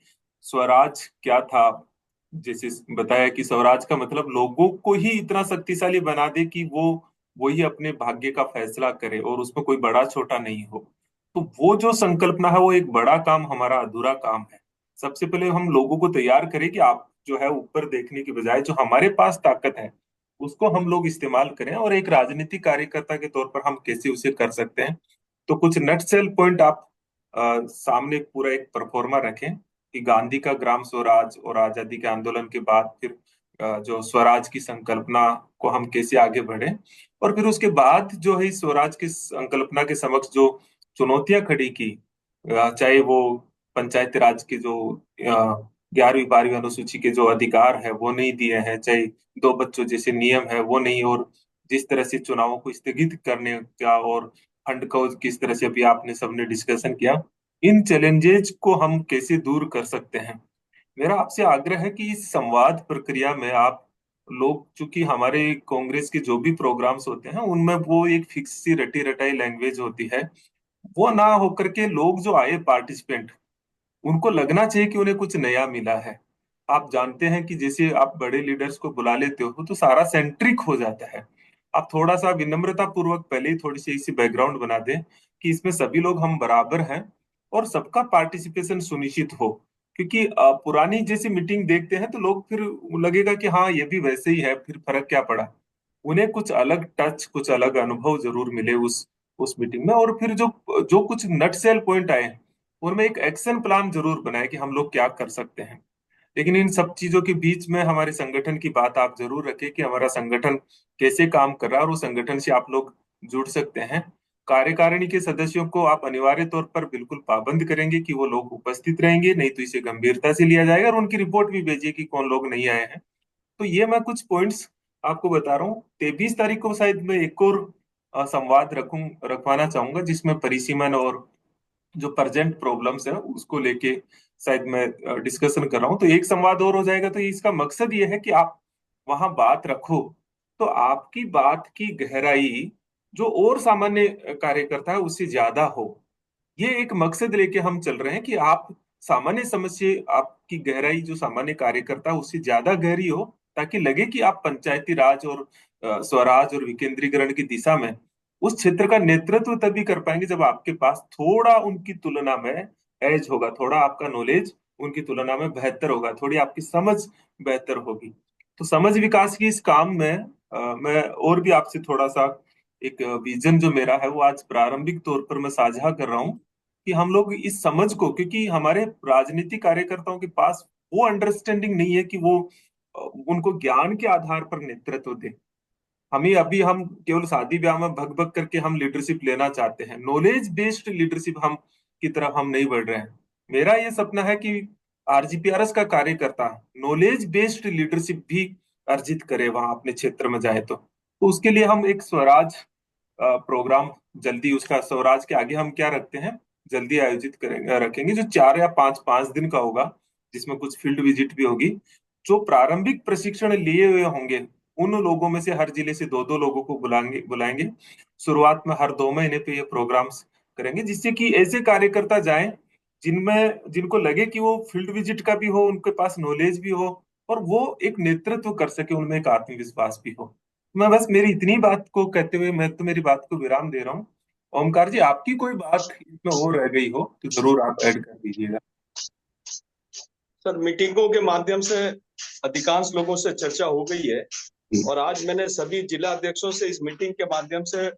S1: स्वराज क्या था, जैसे बताया कि स्वराज का मतलब लोगों को ही इतना शक्तिशाली बना दे कि वो वही अपने भाग्य का फैसला करे और उसमें कोई बड़ा छोटा नहीं हो। तो वो जो संकल्पना है वो एक बड़ा काम, हमारा अधूरा काम है। सबसे पहले हम लोगों को तैयार करें कि आप जो है ऊपर देखने की बजाय जो हमारे पास ताकत है उसको हम लोग इस्तेमाल करें, और एक राजनीतिक कार्यकर्ता के तौर पर हम कैसे उसे कर सकते हैं। तो कुछ नट सेल पॉइंट आप सामने पूरा एक परफॉर्मा रखें कि गांधी का ग्राम स्वराज और आजादी के आंदोलन के बाद फिर जो स्वराज की संकल्पना को हम कैसे आगे बढ़े, और फिर उसके बाद जो है इस स्वराज की संकल्पना के समक्ष जो चुनौतियां खड़ी की, चाहे वो पंचायती राज के जो 11वीं 12वीं अनुसूची के जो अधिकार है वो नहीं दिए हैं, चाहे दो बच्चों जैसे नियम है वो नहीं, और जिस तरह से चुनावों को स्थगित करने का और फंड को किस तरह से अभी आपने सबने डिस्कशन किया, इन चैलेंजेस को हम कैसे दूर कर सकते हैं। मेरा आपसे आग्रह है कि इस संवाद प्रक्रिया में आप लोग, चूंकि हमारे कांग्रेस के जो भी प्रोग्राम्स होते हैं उनमें वो एक फिक्स सी रटी रटाई लैंग्वेज होती है, वो ना होकर के लोग जो आए पार्टिसिपेंट उनको लगना चाहिए कि उन्हें कुछ नया मिला है। आप जानते हैं कि जैसे आप बड़े लीडर्स को बुला लेते हो तो सारा सेंट्रिक हो जाता है। आप थोड़ा सा विनम्रता पूर्वक पहले ही थोड़ी सी ऐसी बैकग्राउंड बना दें कि इसमें सभी लोग हम बराबर हैं और सबका पार्टिसिपेशन सुनिश्चित हो। क्योंकि पुरानी जैसी मीटिंग देखते हैं तो लोग फिर लगेगा कि हाँ ये भी वैसे ही है, फिर फर्क क्या पड़ा। उन्हें कुछ अलग टच, कुछ अलग अनुभव जरूर मिले उस मीटिंग में, और फिर जो जो कुछ नट सेल पॉइंट आए उनमें एक एक्शन प्लान जरूर बनाए कि हम लोग क्या कर सकते हैं। लेकिन इन सब चीजों के बीच में हमारे संगठन की बात आप जरूर रखें कि हमारा संगठन कैसे काम कर रहा है, और उस संगठन से आप लोग जुड़ सकते हैं। कार्यकारिणी के सदस्यों को आप अनिवार्य तौर पर बिल्कुल पाबंद करेंगे कि वो लोग उपस्थित रहेंगे, नहीं तो इसे गंभीरता से लिया जाएगा, और उनकी रिपोर्ट भी भेजिए कि कौन लोग नहीं आए हैं। तो ये मैं कुछ पॉइंट्स आपको बता रहा हूँ। 23 तारीख को शायद मैं एक और संवाद रखवाना चाहूंगा जिसमें परिसीमन और जो प्रजेंट प्रॉब्लम्स है उसको लेके शायद मैं डिस्कशन कर रहा हूँ। तो एक संवाद और हो जाएगा। तो इसका मकसद ये है कि आप वहां बात रखो तो आपकी बात की गहराई जो और सामान्य कार्यकर्ता है उससे ज्यादा हो। ये एक मकसद लेके हम चल रहे हैं कि आप सामान्य समस्या, आपकी गहराई जो सामान्य कार्यकर्ता है उससे ज्यादा गहरी हो, ताकि लगे कि आप पंचायती राज और स्वराज और विकेंद्रीकरण की दिशा में उस क्षेत्र का नेतृत्व तभी कर पाएंगे जब आपके पास थोड़ा उनकी तुलना में एज होगा, थोड़ा आपका नॉलेज उनकी तुलना में बेहतर होगा, थोड़ी आपकी समझ बेहतर होगी। तो समझ विकास की इस काम में मैं और भी आपसे थोड़ा सा एक विजन जो मेरा है वो आज प्रारंभिक तौर पर मैं साझा कर रहा हूँ कि हम लोग इस समझ को, क्योंकि हमारे राजनीतिक कार्यकर्ताओं के पास वो अंडरस्टैंडिंग नहीं है कि वो उनको ज्ञान के आधार पर नेतृत्व दे। हम केवल शादी ब्याह में भग भग करके हम लीडरशिप लेना चाहते हैं, नॉलेज बेस्ड लीडरशिप हम की तरफ हम नहीं बढ़ रहे हैं। मेरा ये सपना है कि आरजीपीआरएस का कार्यकर्ता नॉलेज बेस्ड लीडरशिप भी अर्जित करे वहां अपने क्षेत्र में जाए। तो उसके लिए हम एक स्वराज प्रोग्राम जल्दी, उसका स्वराज के आगे हम क्या रखते हैं, जल्दी आयोजित करेंगे, रखेंगे, जो 4 या 5 दिन का होगा, जिसमें कुछ फील्ड विजिट भी होगी। जो प्रारंभिक प्रशिक्षण लिए हुए होंगे उन लोगों में से हर जिले से 2-2 लोगों को बुलाएंगे। शुरुआत में हर 2 महीने पे ये प्रोग्राम्स करेंगे, जिससे कि ऐसे कार्यकर्ता जाएं जिनको लगे कि वो फील्ड विजिट का भी हो, उनके पास नॉलेज भी हो, और वो एक नेतृत्व कर सके, उनमें एक आत्मविश्वास भी हो। मैं बस मेरी इतनी बात को कहते हुए मैं तो मेरी बात को विराम दे रहा हूँ। ओमकार जी, आपकी कोई बात इसमें और रह गई हो तो जरूर आप ऐड कर दीजिएगा।
S6: सर, मीटिंगों के माध्यम से अधिकांश लोगों से चर्चा हो गई है, और आज मैंने सभी जिला अध्यक्षों से इस मीटिंग के माध्यम से